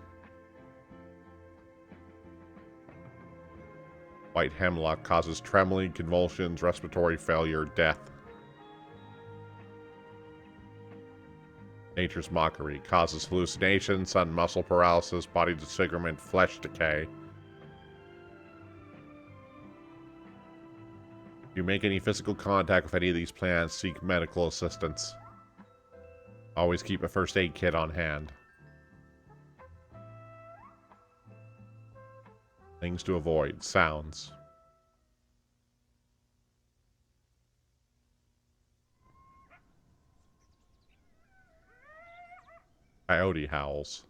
White hemlock causes trembling, convulsions, respiratory failure, death. Nature's mockery causes hallucinations, sudden muscle paralysis, body disfigurement, flesh decay. If you make any physical contact with any of these plants, seek medical assistance. Always keep a first aid kit on hand. Things to avoid. Sounds. Coyote howls.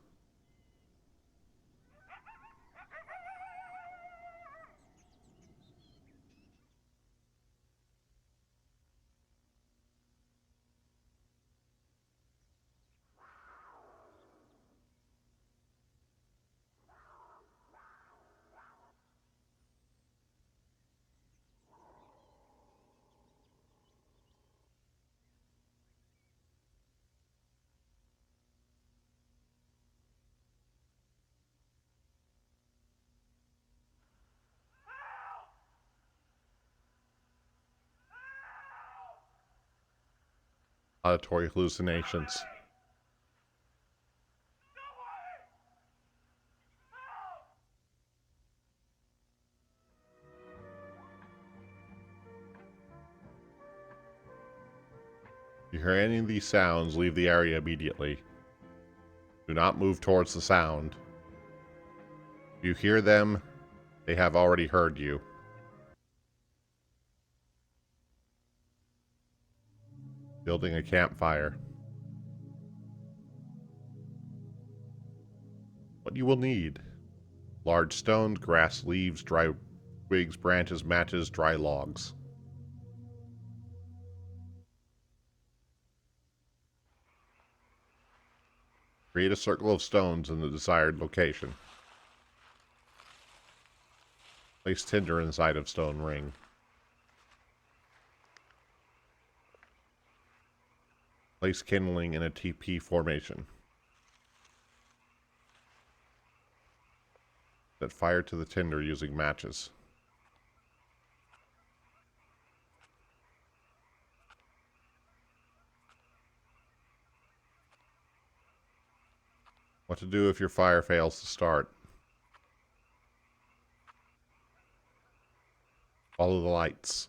Auditory hallucinations. If you hear any of these sounds, leave the area immediately. Do not move towards the sound. If you hear them, they have already heard you. Building a campfire. What you will need: large stones, grass, leaves, dry twigs, branches, matches, dry logs. Create a circle of stones in the desired location. Place tinder inside of stone ring. Place kindling in a TP formation. Set fire to the tinder using matches. What to do if your fire fails to start? Follow the lights.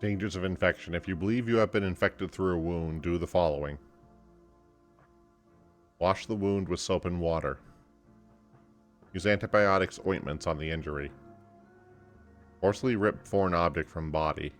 Dangers of infection. If you believe you have been infected through a wound, do the following. Wash the wound with soap and water. Use antibiotics ointments on the injury. Forcibly rip foreign object from body.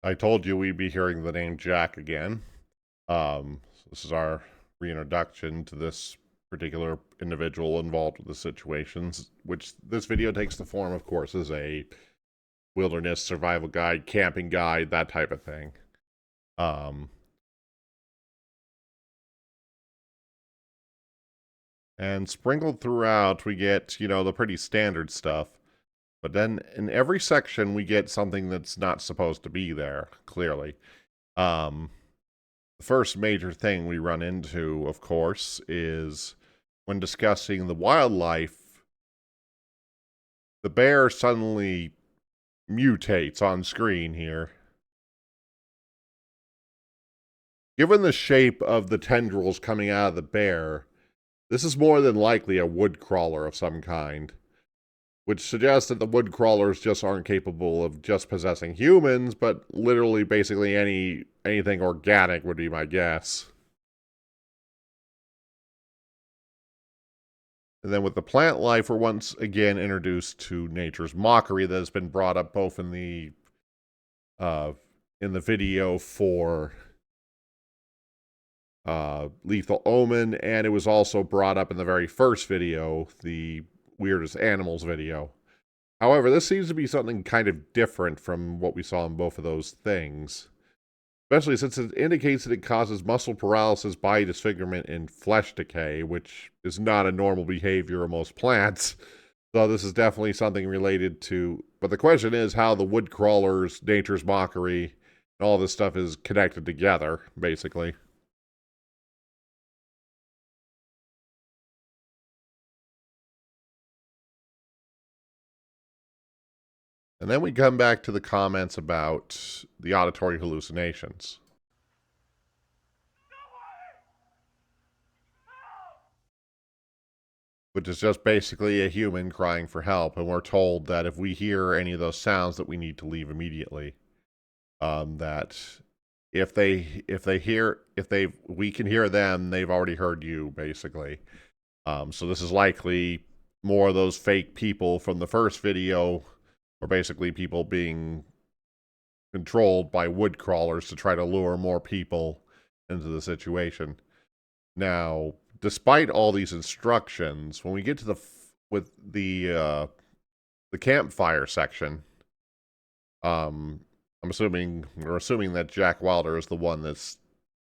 I told you we'd be hearing the name Jack again. So this is our reintroduction to this particular individual involved with the situations, which this video takes the form, of course, as a wilderness survival guide, camping guide, that type of thing. And sprinkled throughout, we get, you know, the pretty standard stuff. But then in every section, we get something that's not supposed to be there, clearly. The first major thing we run into, of course, is when discussing the wildlife, the bear suddenly mutates on screen here. Given the shape of the tendrils coming out of the bear, this is more than likely a wood crawler of some kind, which suggests that the wood crawlers just aren't capable of just possessing humans, but literally basically anything organic would be my guess. And then with the plant life, we're once again introduced to nature's mockery that has been brought up both in the video for Lethal Omen, and it was also brought up in the very first video, the Weirdest Animals video. However, this seems to be something kind of different from what we saw in both of those things, especially since it indicates that it causes muscle paralysis, body disfigurement, and flesh decay, which is not a normal behavior of most plants. So this is definitely something related to, but the question is how the wood crawlers, nature's mockery, and all this stuff is connected together, basically. And then we come back to the comments about the auditory hallucinations. Which is just basically a human crying for help, and we're told that if we hear any of those sounds that we need to leave immediately. That we can hear them, they've already heard you, basically. So this is likely more of those fake people from the first video, or basically people being controlled by wood crawlers to try to lure more people into the situation. Now, despite all these instructions, when we get to the campfire section, we're assuming that Jack Wilder is the one that's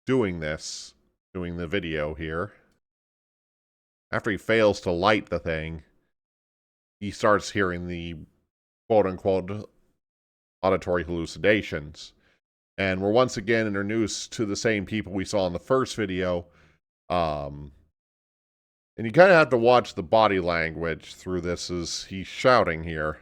doing the video here. After he fails to light the thing, he starts hearing the quote-unquote auditory hallucinations. And we're once again introduced to the same people we saw in the first video. And you kind of have to watch the body language through this as he's shouting here.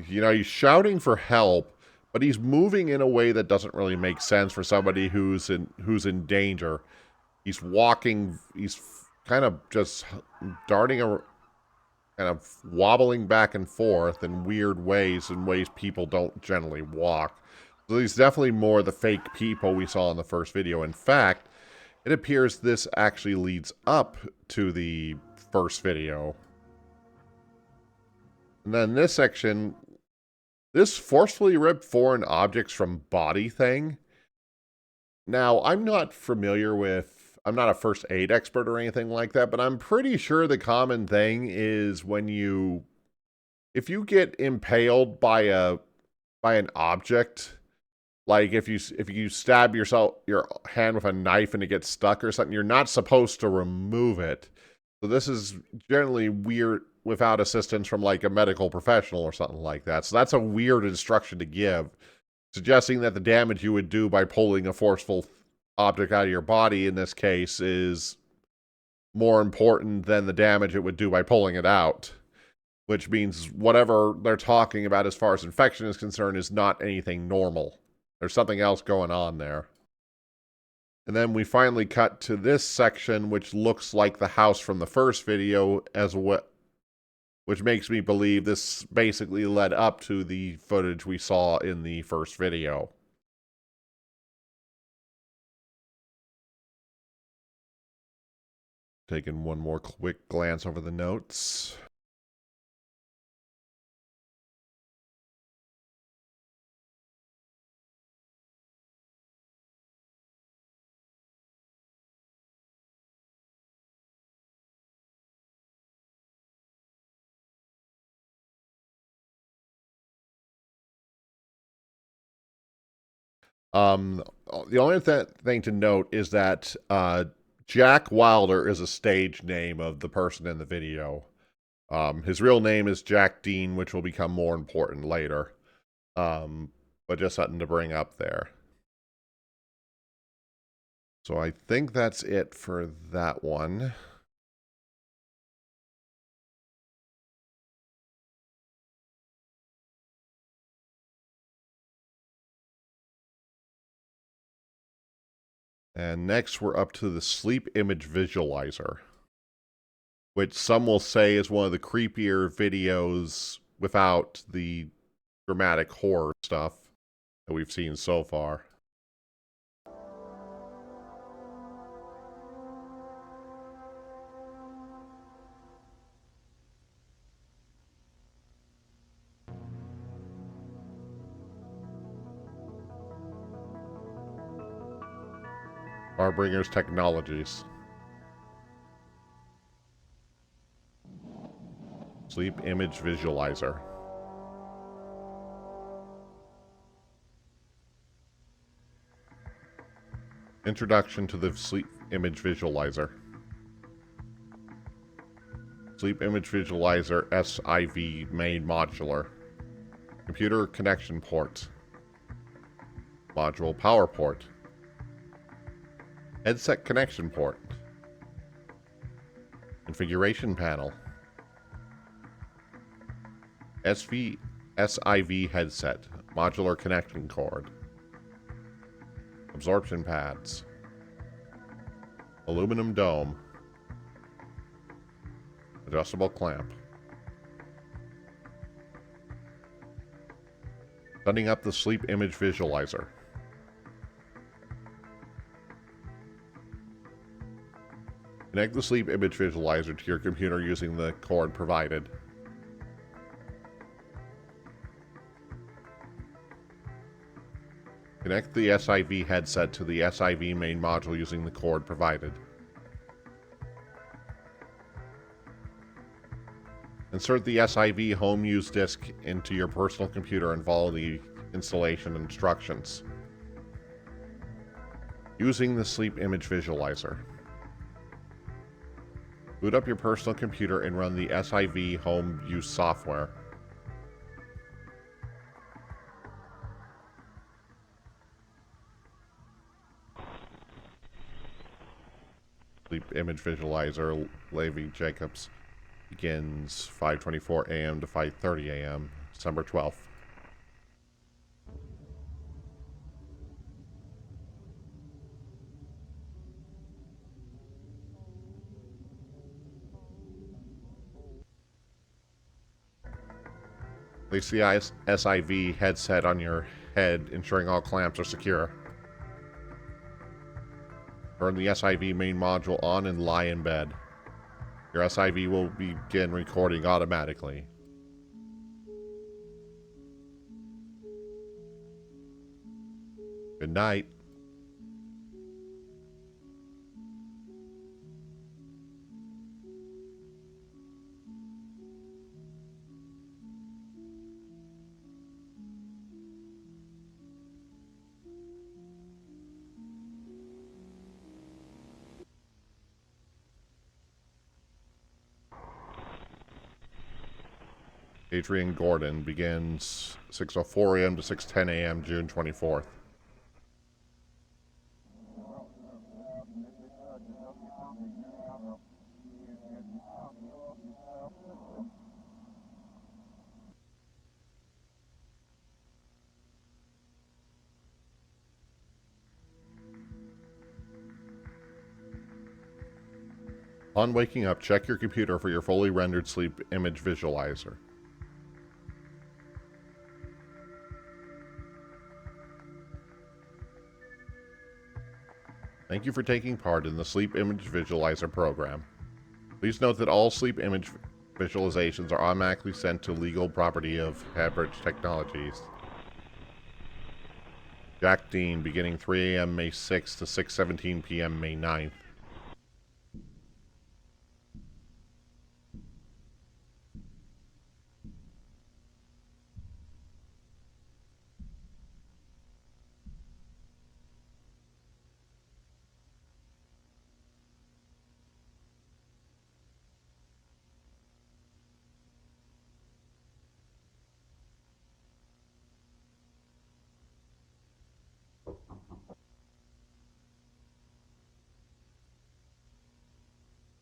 You know, he's shouting for help, but he's moving in a way that doesn't really make sense for somebody who's in danger. He's walking, he's kind of just darting around, kind of wobbling back and forth in weird ways, in ways people don't generally walk. So he's definitely more the fake people we saw in the first video. In fact, it appears this actually leads up to the first video. And then this section, this forcefully ripped foreign objects from body thing. Now, I'm not a first aid expert or anything like that, but I'm pretty sure the common thing is if you get impaled by an object, like if you stab your hand with a knife and it gets stuck or something, you're not supposed to remove it. So this is generally weird without assistance from like a medical professional or something like that. So that's a weird instruction to give, suggesting that the damage you would do by pulling a forceful object out of your body in this case is more important than the damage it would do by pulling it out, which means whatever they're talking about as far as infection is concerned is not anything normal. There's something else going on there. And then we finally cut to this section, which looks like the house from the first video, which makes me believe this basically led up to the footage we saw in the first video. Taking one more quick glance over the notes. The only thing to note is that Jack Wilder is a stage name of the person in the video. His real name is Jack Dean, which will become more important later. But just something to bring up there. So I think that's it for that one. And next we're up to the sleep image visualizer, which some will say is one of the creepier videos without the dramatic horror stuff that we've seen so far. Harbinger's Technologies. Sleep Image Visualizer. Introduction to the Sleep Image Visualizer. Sleep Image Visualizer SIV main modular. Computer connection port. Module power port. Headset connection port. Configuration panel. SIV headset. Modular connecting cord. Absorption pads. Aluminum dome. Adjustable clamp. Setting up the Sleep Image Visualizer. Connect the Sleep Image Visualizer to your computer using the cord provided. Connect the SIV headset to the SIV main module using the cord provided. Insert the SIV home use disk into your personal computer and follow the installation instructions. Using the Sleep Image Visualizer. Boot up your personal computer and run the SIV home use software. Sleep Image Visualizer, Levi Jacobs, begins 5:24 a.m. to 5:30 a.m., December 12th. Place the SIV headset on your head, ensuring all clamps are secure. Turn the SIV main module on and lie in bed. Your SIV will begin recording automatically. Good night. Adrian Gordon begins 6:04 a.m. to 6:10 a.m. June 24th. On waking up, check your computer for your fully rendered sleep image visualizer. Thank you for taking part in the Sleep Image Visualizer program. Please note that all sleep image visualizations are automatically sent to legal property of Harbinger's Technologies. Jack Dean, beginning 3 a.m. May 6th to 6:17 p.m. May 9th.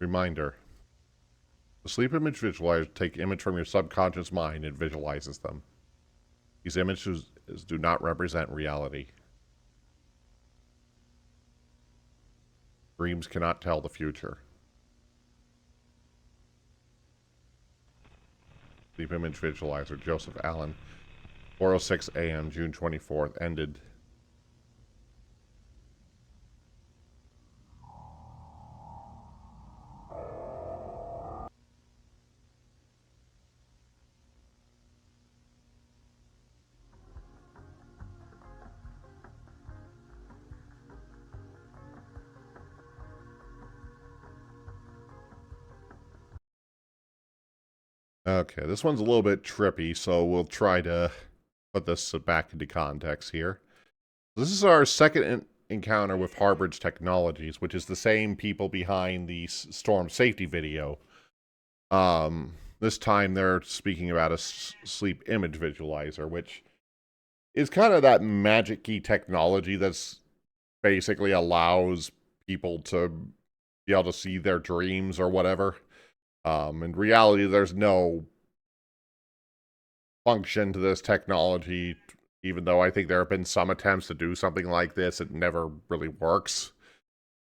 Reminder. The sleep image visualizers take image from your subconscious mind and visualizes them. These images do not represent reality. Dreams cannot tell the future. Sleep image visualizer, Joseph Allen, 4:06 a.m., June 24th, ended. Okay, this one's a little bit trippy, so we'll try to put this back into context here. This is our second encounter with Harbridge Technologies, which is the same people behind the storm safety video. This time they're speaking about a sleep image visualizer, which is kind of that magic key technology that's basically allows people to be able to see their dreams or whatever. In reality, there's no function to this technology, even though I think there have been some attempts to do something like this. It never really works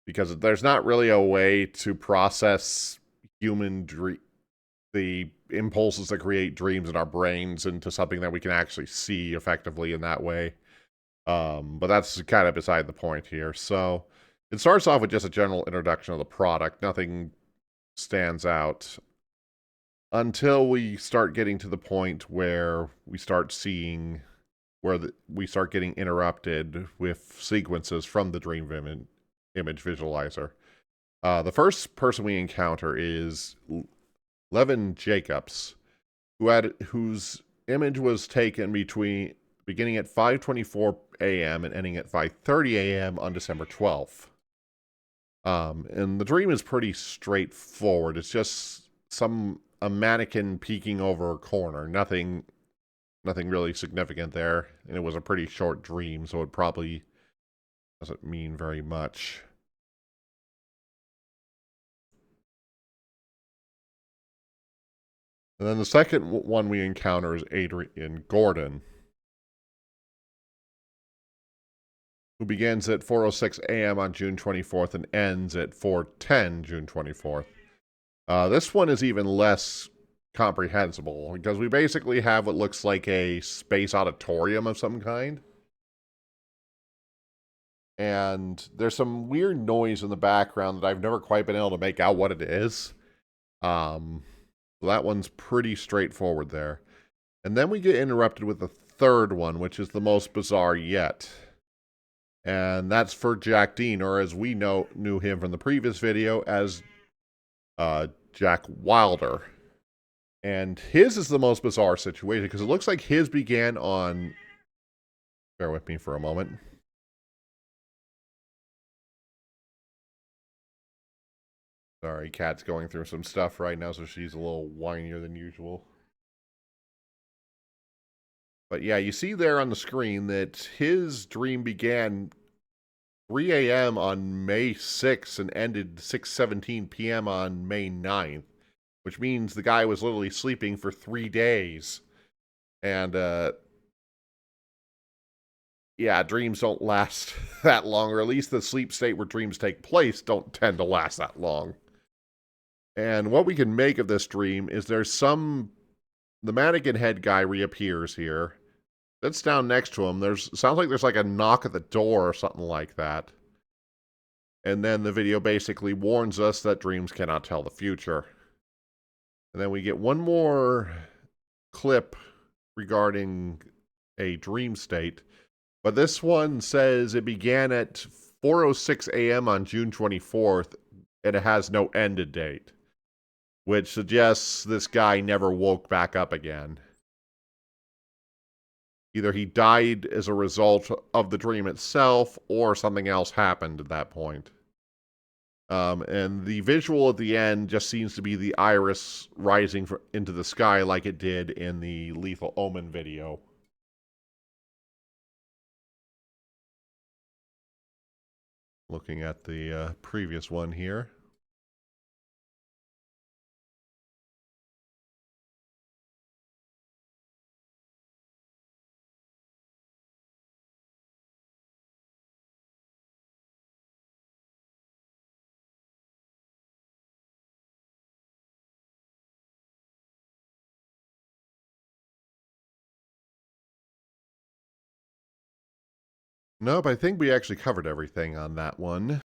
because there's not really a way to process the impulses that create dreams in our brains into something that we can actually see effectively in that way. But that's kind of beside the point here. So it starts off with just a general introduction of the product. Nothing stands out until we start getting to the point where we start seeing we start getting interrupted with sequences from the dream image visualizer. The first person we encounter is Levin Jacobs, whose image was taken beginning at 5:24 a.m. and ending at 5:30 a.m. on December 12th. And the dream is pretty straightforward. It's just a mannequin peeking over a corner. Nothing really significant there. And it was a pretty short dream, so it probably doesn't mean very much. And then the second one we encounter is Adrian Gordon, who begins at 4:06 a.m. on June 24th and ends at 4:10 June 24th. This one is even less comprehensible because we basically have what looks like a space auditorium of some kind. And there's some weird noise in the background that I've never quite been able to make out what it is. So that one's pretty straightforward there. And then we get interrupted with the third one, which is the most bizarre yet. And that's for Jack Dean, or as we knew him from the previous video, as Jack Wilder. And his is the most bizarre situation, because it looks like his began on... Bear with me for a moment. Sorry, Kat's going through some stuff right now, so she's a little whinier than usual. But yeah, you see there on the screen that his dream began 3 a.m. on May 6th and ended 6:17 p.m. on May 9th, which means the guy was literally sleeping for 3 days. And, yeah, dreams don't last that long, or at least the sleep state where dreams take place don't tend to last that long. And what we can make of this dream is the mannequin head guy reappears here. Sits down next to him. Sounds like there's like a knock at the door or something like that. And then the video basically warns us that dreams cannot tell the future. And then we get one more clip regarding a dream state. But this one says it began at 4:06 a.m. on June 24th, and it has no ended date, which suggests this guy never woke back up again. Either he died as a result of the dream itself, or something else happened at that point. And the visual at the end just seems to be the iris rising into the sky like it did in the Lethal Omen video. Looking at the previous one here. Nope, I think we actually covered everything on that one.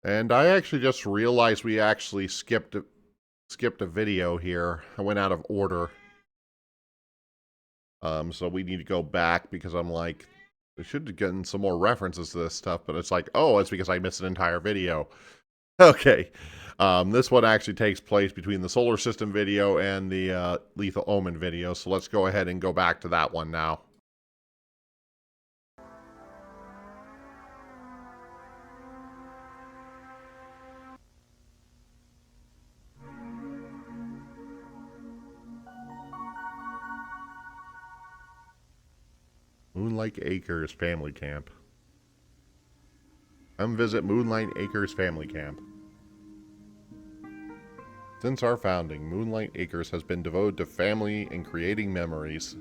And I actually just realized we actually skipped skipped a video here. I went out of order. So we need to go back because I'm like, we should have gotten some more references to this stuff, but it's like, oh, it's because I missed an entire video. Okay. This one actually takes place between the solar system video and the Lethal Omen video, so let's go ahead and go back to that one now. Moonlight Acres Family Camp. Come visit Moonlight Acres Family Camp. Since our founding, Moonlight Acres has been devoted to family and creating memories.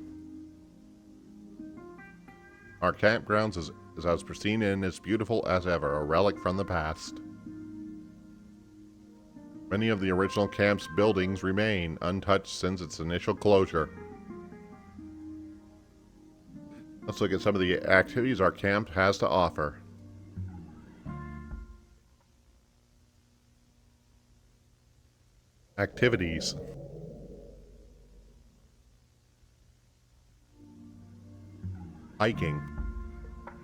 Our campgrounds is as pristine and as beautiful as ever, a relic from the past. Many of the original camp's buildings remain untouched since its initial closure. Let's look at some of the activities our camp has to offer. Activities. Hiking.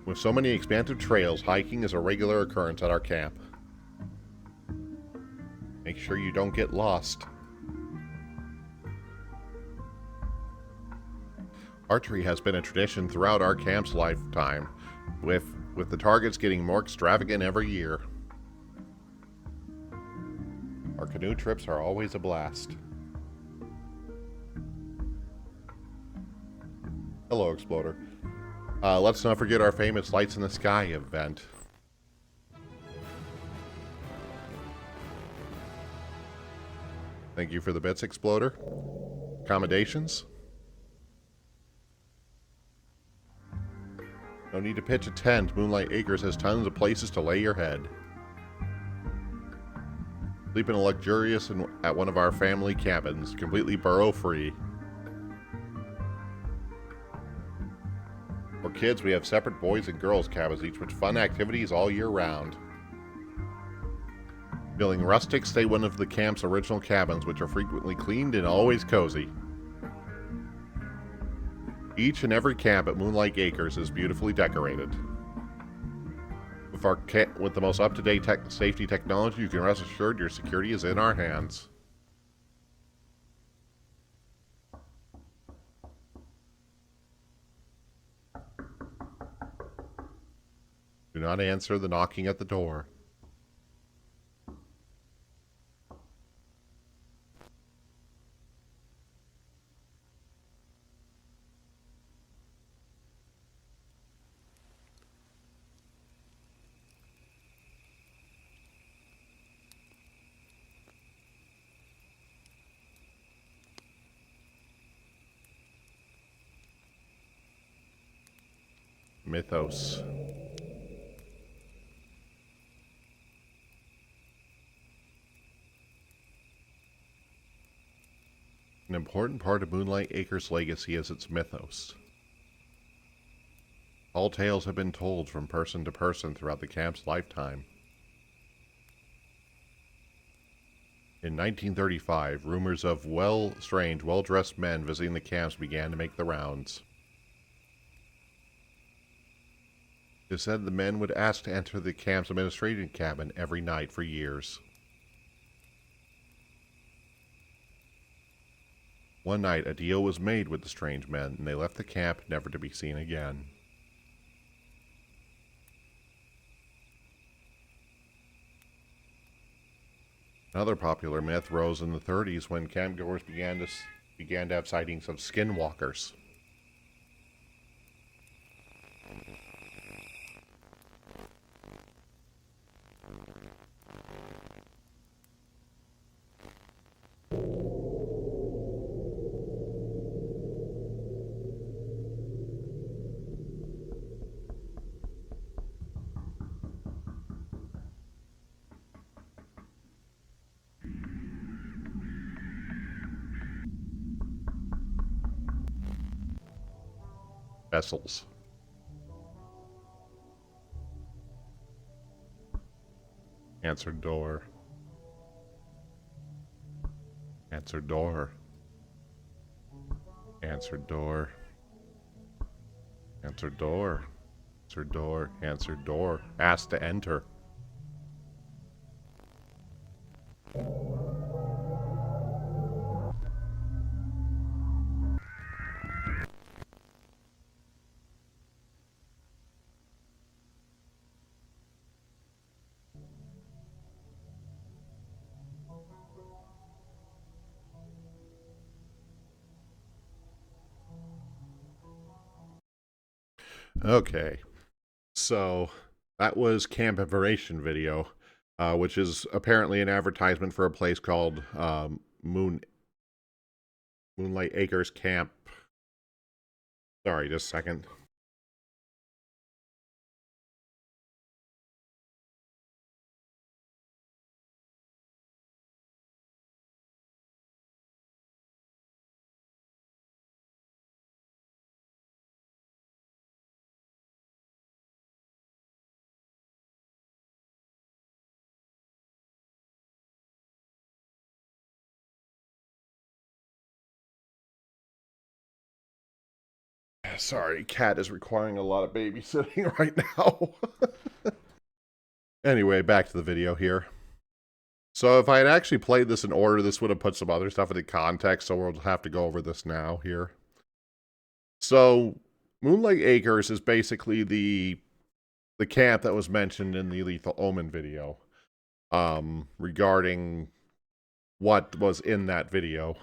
With so many expansive trails, hiking is a regular occurrence at our camp. Make sure you don't get lost. Archery has been a tradition throughout our camp's lifetime, with the targets getting more extravagant every year. Our canoe trips are always a blast. Hello, Exploder. Let's not forget our famous Lights in the Sky event. Thank you for the bits, Exploder. Accommodations. No need to pitch a tent. Moonlight Acres has tons of places to lay your head. Sleep in a luxurious at one of our family cabins, completely burrow-free. For kids, we have separate boys and girls cabins, each with fun activities all year round. Feeling rustic, stay one of the camp's original cabins, which are frequently cleaned and always cozy. Each and every camp at Moonlight Acres is beautifully decorated. With the most up-to-date safety technology, you can rest assured your security is in our hands. Do not answer the knocking at the door. Mythos. An important part of Moonlight Acres' legacy is its mythos. All tales have been told from person to person throughout the camp's lifetime. In 1935, rumors of strange, well-dressed men visiting the camps began to make the rounds. It is said the men would ask to enter the camp's administration cabin every night for years. One night, a deal was made with the strange men, and they left the camp never to be seen again. Another popular myth rose in the 30s when campgoers began to have sightings of skinwalkers. Vessels. Answered door. Answer door. Answer door. Answer door. Answer door. Answer door. Ask to enter. Okay, so that was Camp Information video, which is apparently an advertisement for a place called Moonlight Acres Camp. Sorry, just a second. Sorry, cat is requiring a lot of babysitting right now. Anyway, back to the video here. So if I had actually played this in order, this would have put some other stuff into context, so we'll have to go over this now here. So Moonlight Acres is basically the camp that was mentioned in the Lethal Omen video, regarding what was in that video.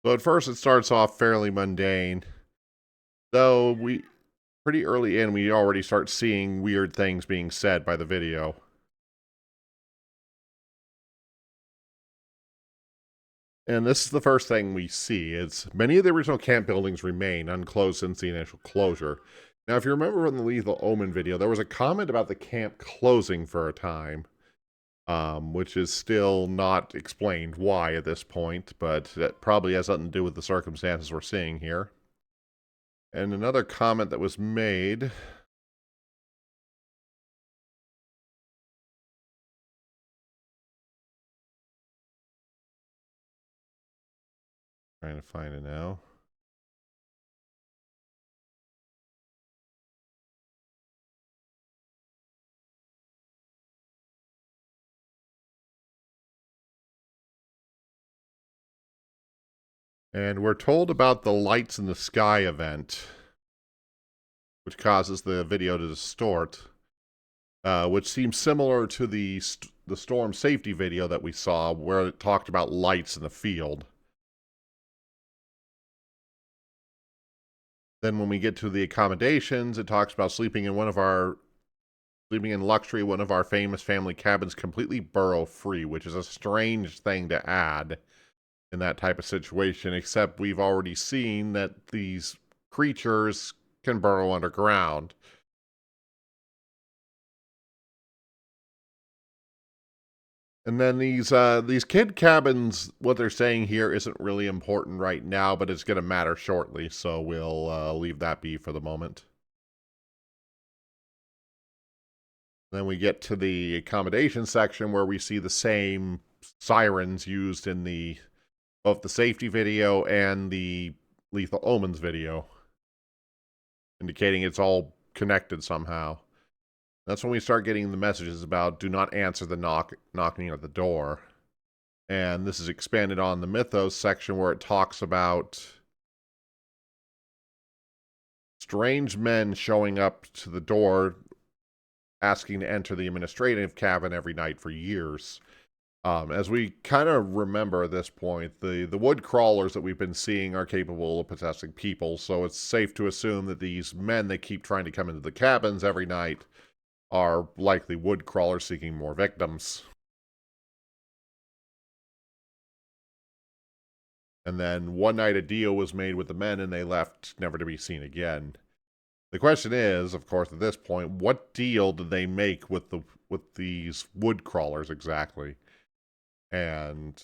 So at first it starts off fairly mundane, though pretty early in we already start seeing weird things being said by the video. And this is the first thing we see. It's many of the original camp buildings remain unclosed since the initial closure. Now, if you remember from the Lethal Omen video, there was a comment about the camp closing for a time, which is still not explained why at this point, but that probably has something to do with the circumstances we're seeing here. And another comment that was made... Trying to find it now. And we're told about the lights in the sky event, which causes the video to distort, which seems similar to the storm safety video that we saw, where it talked about lights in the field. Then when we get to the accommodations, it talks about sleeping in luxury, one of our famous family cabins, completely burrow-free, which is a strange thing to add in that type of situation, except we've already seen that these creatures can burrow underground. And then these kid cabins, what they're saying here isn't really important right now, but it's going to matter shortly, so we'll leave that be for the moment. Then we get to the accommodation section where we see the same sirens used in both the safety video and the Lethal Omens video, indicating it's all connected somehow. That's when we start getting the messages about do not answer the knocking at the door. And this is expanded on the mythos section where it talks about strange men showing up to the door asking to enter the administrative cabin every night for years. As we kind of remember at this point, the wood crawlers that we've been seeing are capable of possessing people, so it's safe to assume that these men that keep trying to come into the cabins every night are likely wood crawlers seeking more victims. And then one night a deal was made with the men and they left, never to be seen again. The question is, of course, at this point, what deal did they make with these wood crawlers exactly? And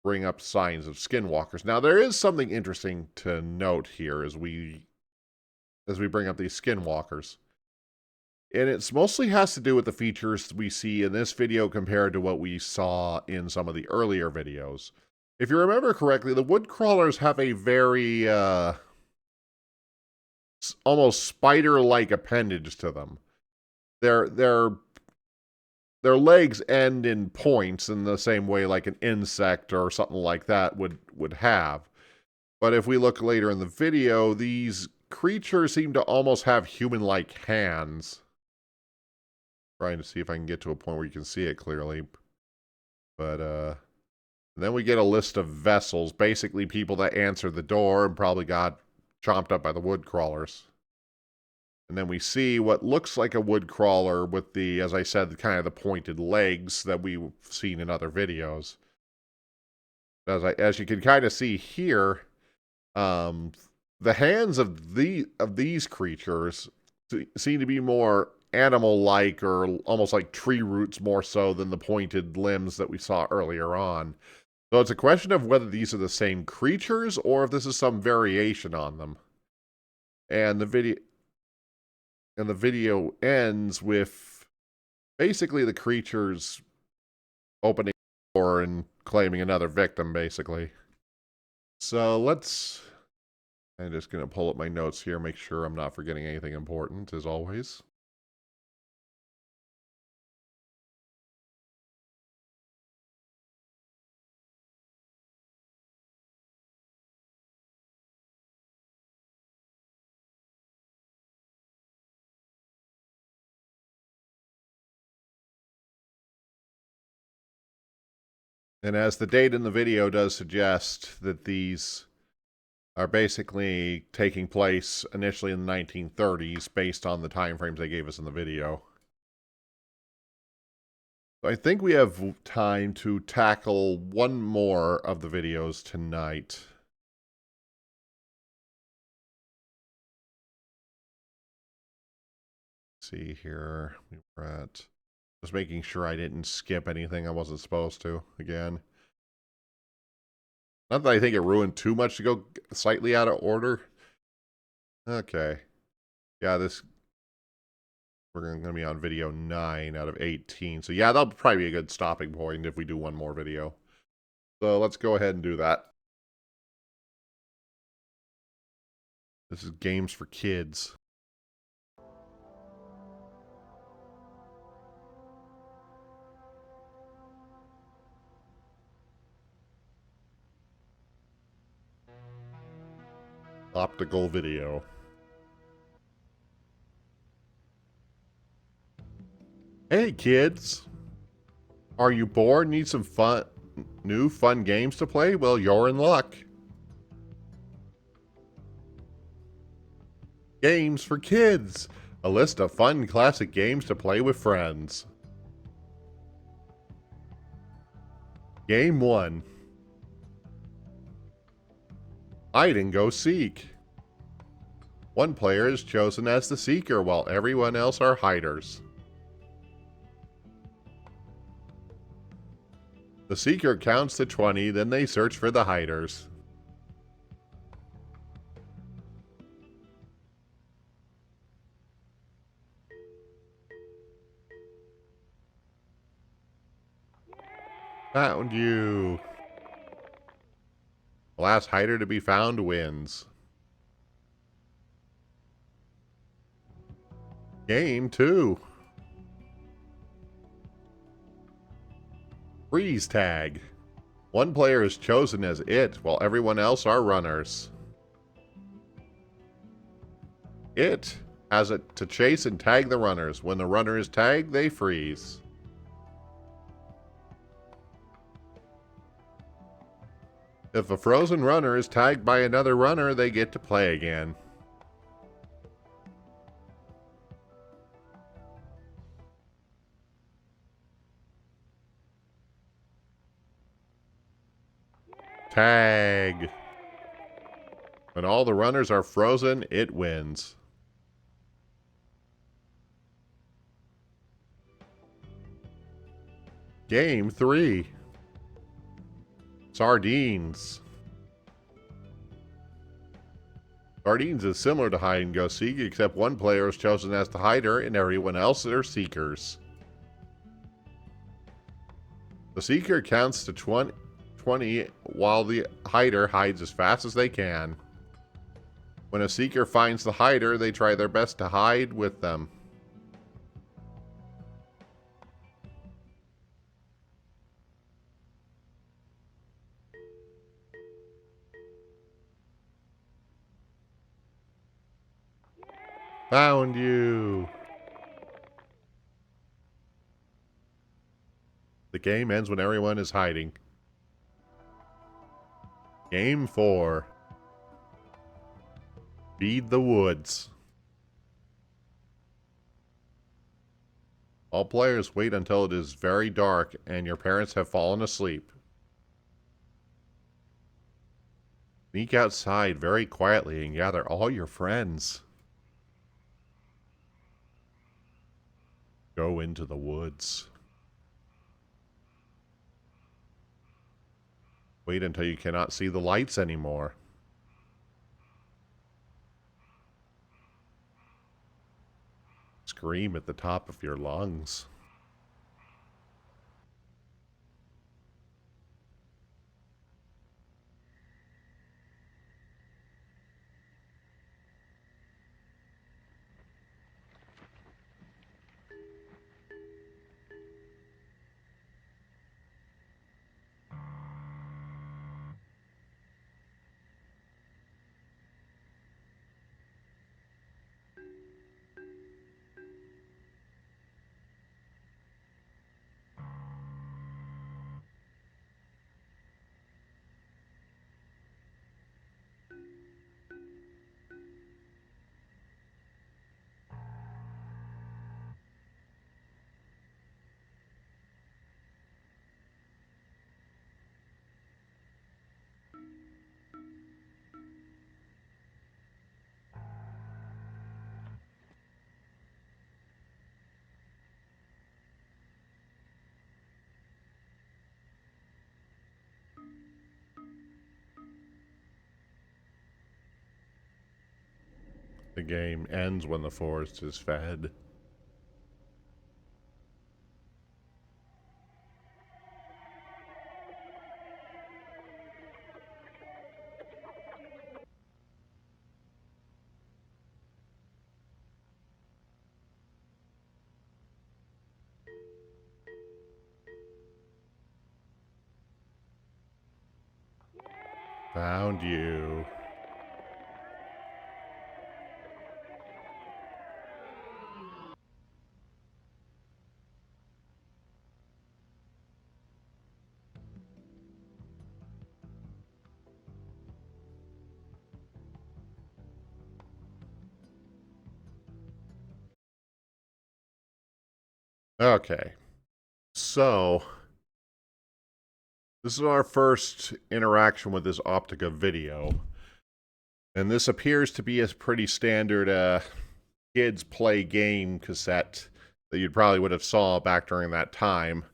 bring up signs of skinwalkers. Now, there is something interesting to note here as we bring up these skinwalkers. And it's mostly has to do with the features we see in this video compared to what we saw in some of the earlier videos. If you remember correctly, the wood crawlers have a very almost spider-like appendage to them. Their legs end in points in the same way like an insect or something like that would have. But if we look later in the video, these creatures seem to almost have human-like hands. Trying to see if I can get to a point where you can see it clearly. But then we get a list of vessels, basically people that answered the door and probably got chomped up by the wood crawlers. And then we see what looks like a wood crawler with the, as I said, kind of the pointed legs that we've seen in other videos. As you can kind of see here, the hands of these creatures seem to be more animal-like or almost like tree roots more so than the pointed limbs that we saw earlier on. So it's a question of whether these are the same creatures or if this is some variation on them. And the video ends with basically the creatures opening the door and claiming another victim, basically. So I'm just going to pull up my notes here, make sure I'm not forgetting anything important, as always. And as the date in the video does suggest, that these are basically taking place initially in the 1930s based on the time frames they gave us in the video. So I think we have time to tackle one more of the videos tonight. Let's see here, we were at... Just making sure I didn't skip anything I wasn't supposed to, again. Not that I think it ruined too much to go slightly out of order. Okay. Yeah, we're going to be on video 9 out of 18. So yeah, that'll probably be a good stopping point if we do one more video. So let's go ahead and do that. This is games for kids. Optical video. Hey kids! Are you bored? Need some new fun games to play? Well, you're in luck. Games for kids! A list of fun classic games to play with friends. Game 1. Hide and go seek. One player is chosen as the seeker while everyone else are hiders. The seeker counts to 20, then they search for the hiders. Found you. The last hider to be found wins. Game 2. Freeze tag. One player is chosen as it, while everyone else are runners. It has it to chase and tag the runners. When the runner is tagged, they freeze. If a frozen runner is tagged by another runner, they get to play again. Tag. When all the runners are frozen, it wins. Game 3. Sardines. Sardines is similar to hide and go seek, except one player is chosen as the hider and everyone else are seekers. The seeker counts to 20 while the hider hides as fast as they can. When a seeker finds the hider, they try their best to hide with them. Found you! The game ends when everyone is hiding. Game 4. Feed the woods. All players wait until it is very dark and your parents have fallen asleep. Sneak outside very quietly and gather all your friends. Go into the woods. Wait until you cannot see the lights anymore. Scream at the top of your lungs. The game ends when the forest is fed. Found you. Okay. So, this is our first interaction with this Optica video. And this appears to be a pretty standard kids play game cassette that you probably would have saw back during that time,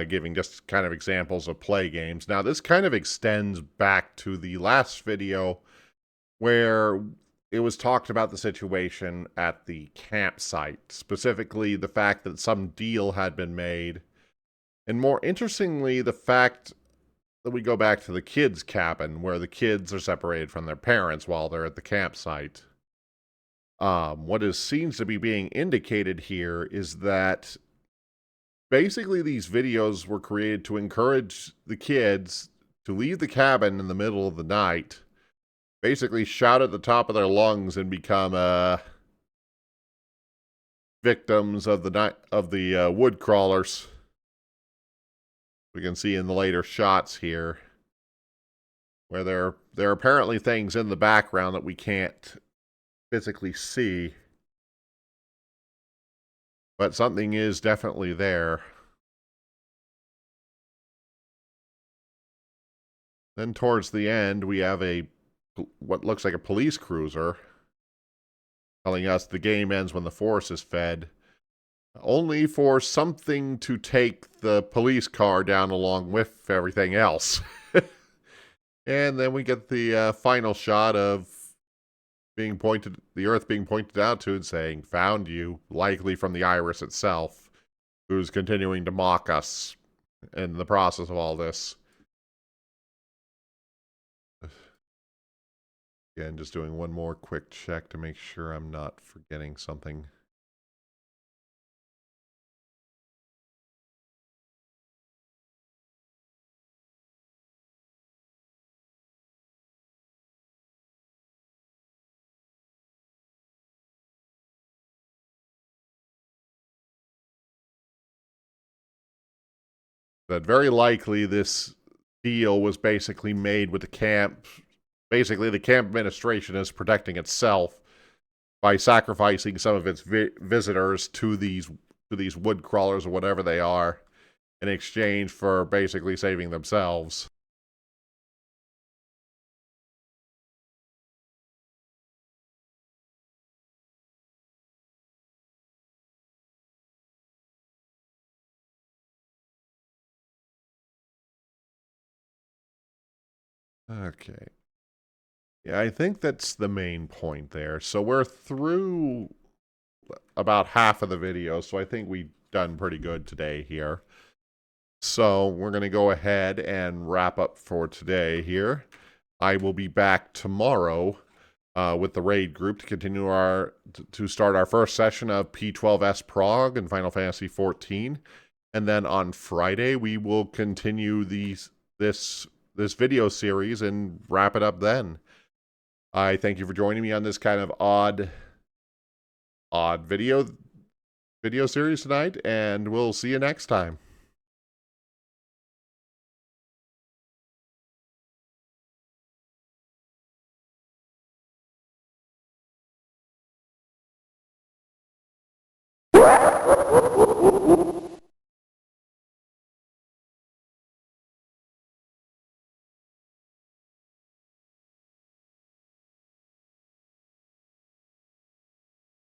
giving just kind of examples of play games. Now, this kind of extends back to the last video where it was talked about the situation at the campsite, specifically the fact that some deal had been made, and more interestingly, the fact that we go back to the kids' cabin, where the kids are separated from their parents while they're at the campsite. What seems to be being indicated here is that basically these videos were created to encourage the kids to leave the cabin in the middle of the night, basically shout at the top of their lungs and become victims of the wood crawlers. We can see in the later shots here where there are apparently things in the background that we can't physically see, but something is definitely there. Then towards the end, we have what looks like a police cruiser telling us the game ends when the forest is fed, only for something to take the police car down along with everything else. And then we get the final shot of the Earth being pointed out to and saying, "Found you," likely from the iris itself, who's continuing to mock us in the process of all this. Again, just doing one more quick check to make sure I'm not forgetting something. That very likely this deal was basically made with the camp. Basically, the camp administration is protecting itself by sacrificing some of its visitors to these wood crawlers or whatever they are, in exchange for basically saving themselves. Okay. Yeah, I think that's the main point there. So we're through about half of the video, so I think we've done pretty good today here. So we're going to go ahead and wrap up for today here. I will be back tomorrow with the raid group to continue to start our first session of P12S Prague and Final Fantasy XIV. And then on Friday, we will continue this video series and wrap it up then. I thank you for joining me on this kind of odd video series tonight, and we'll see you next time.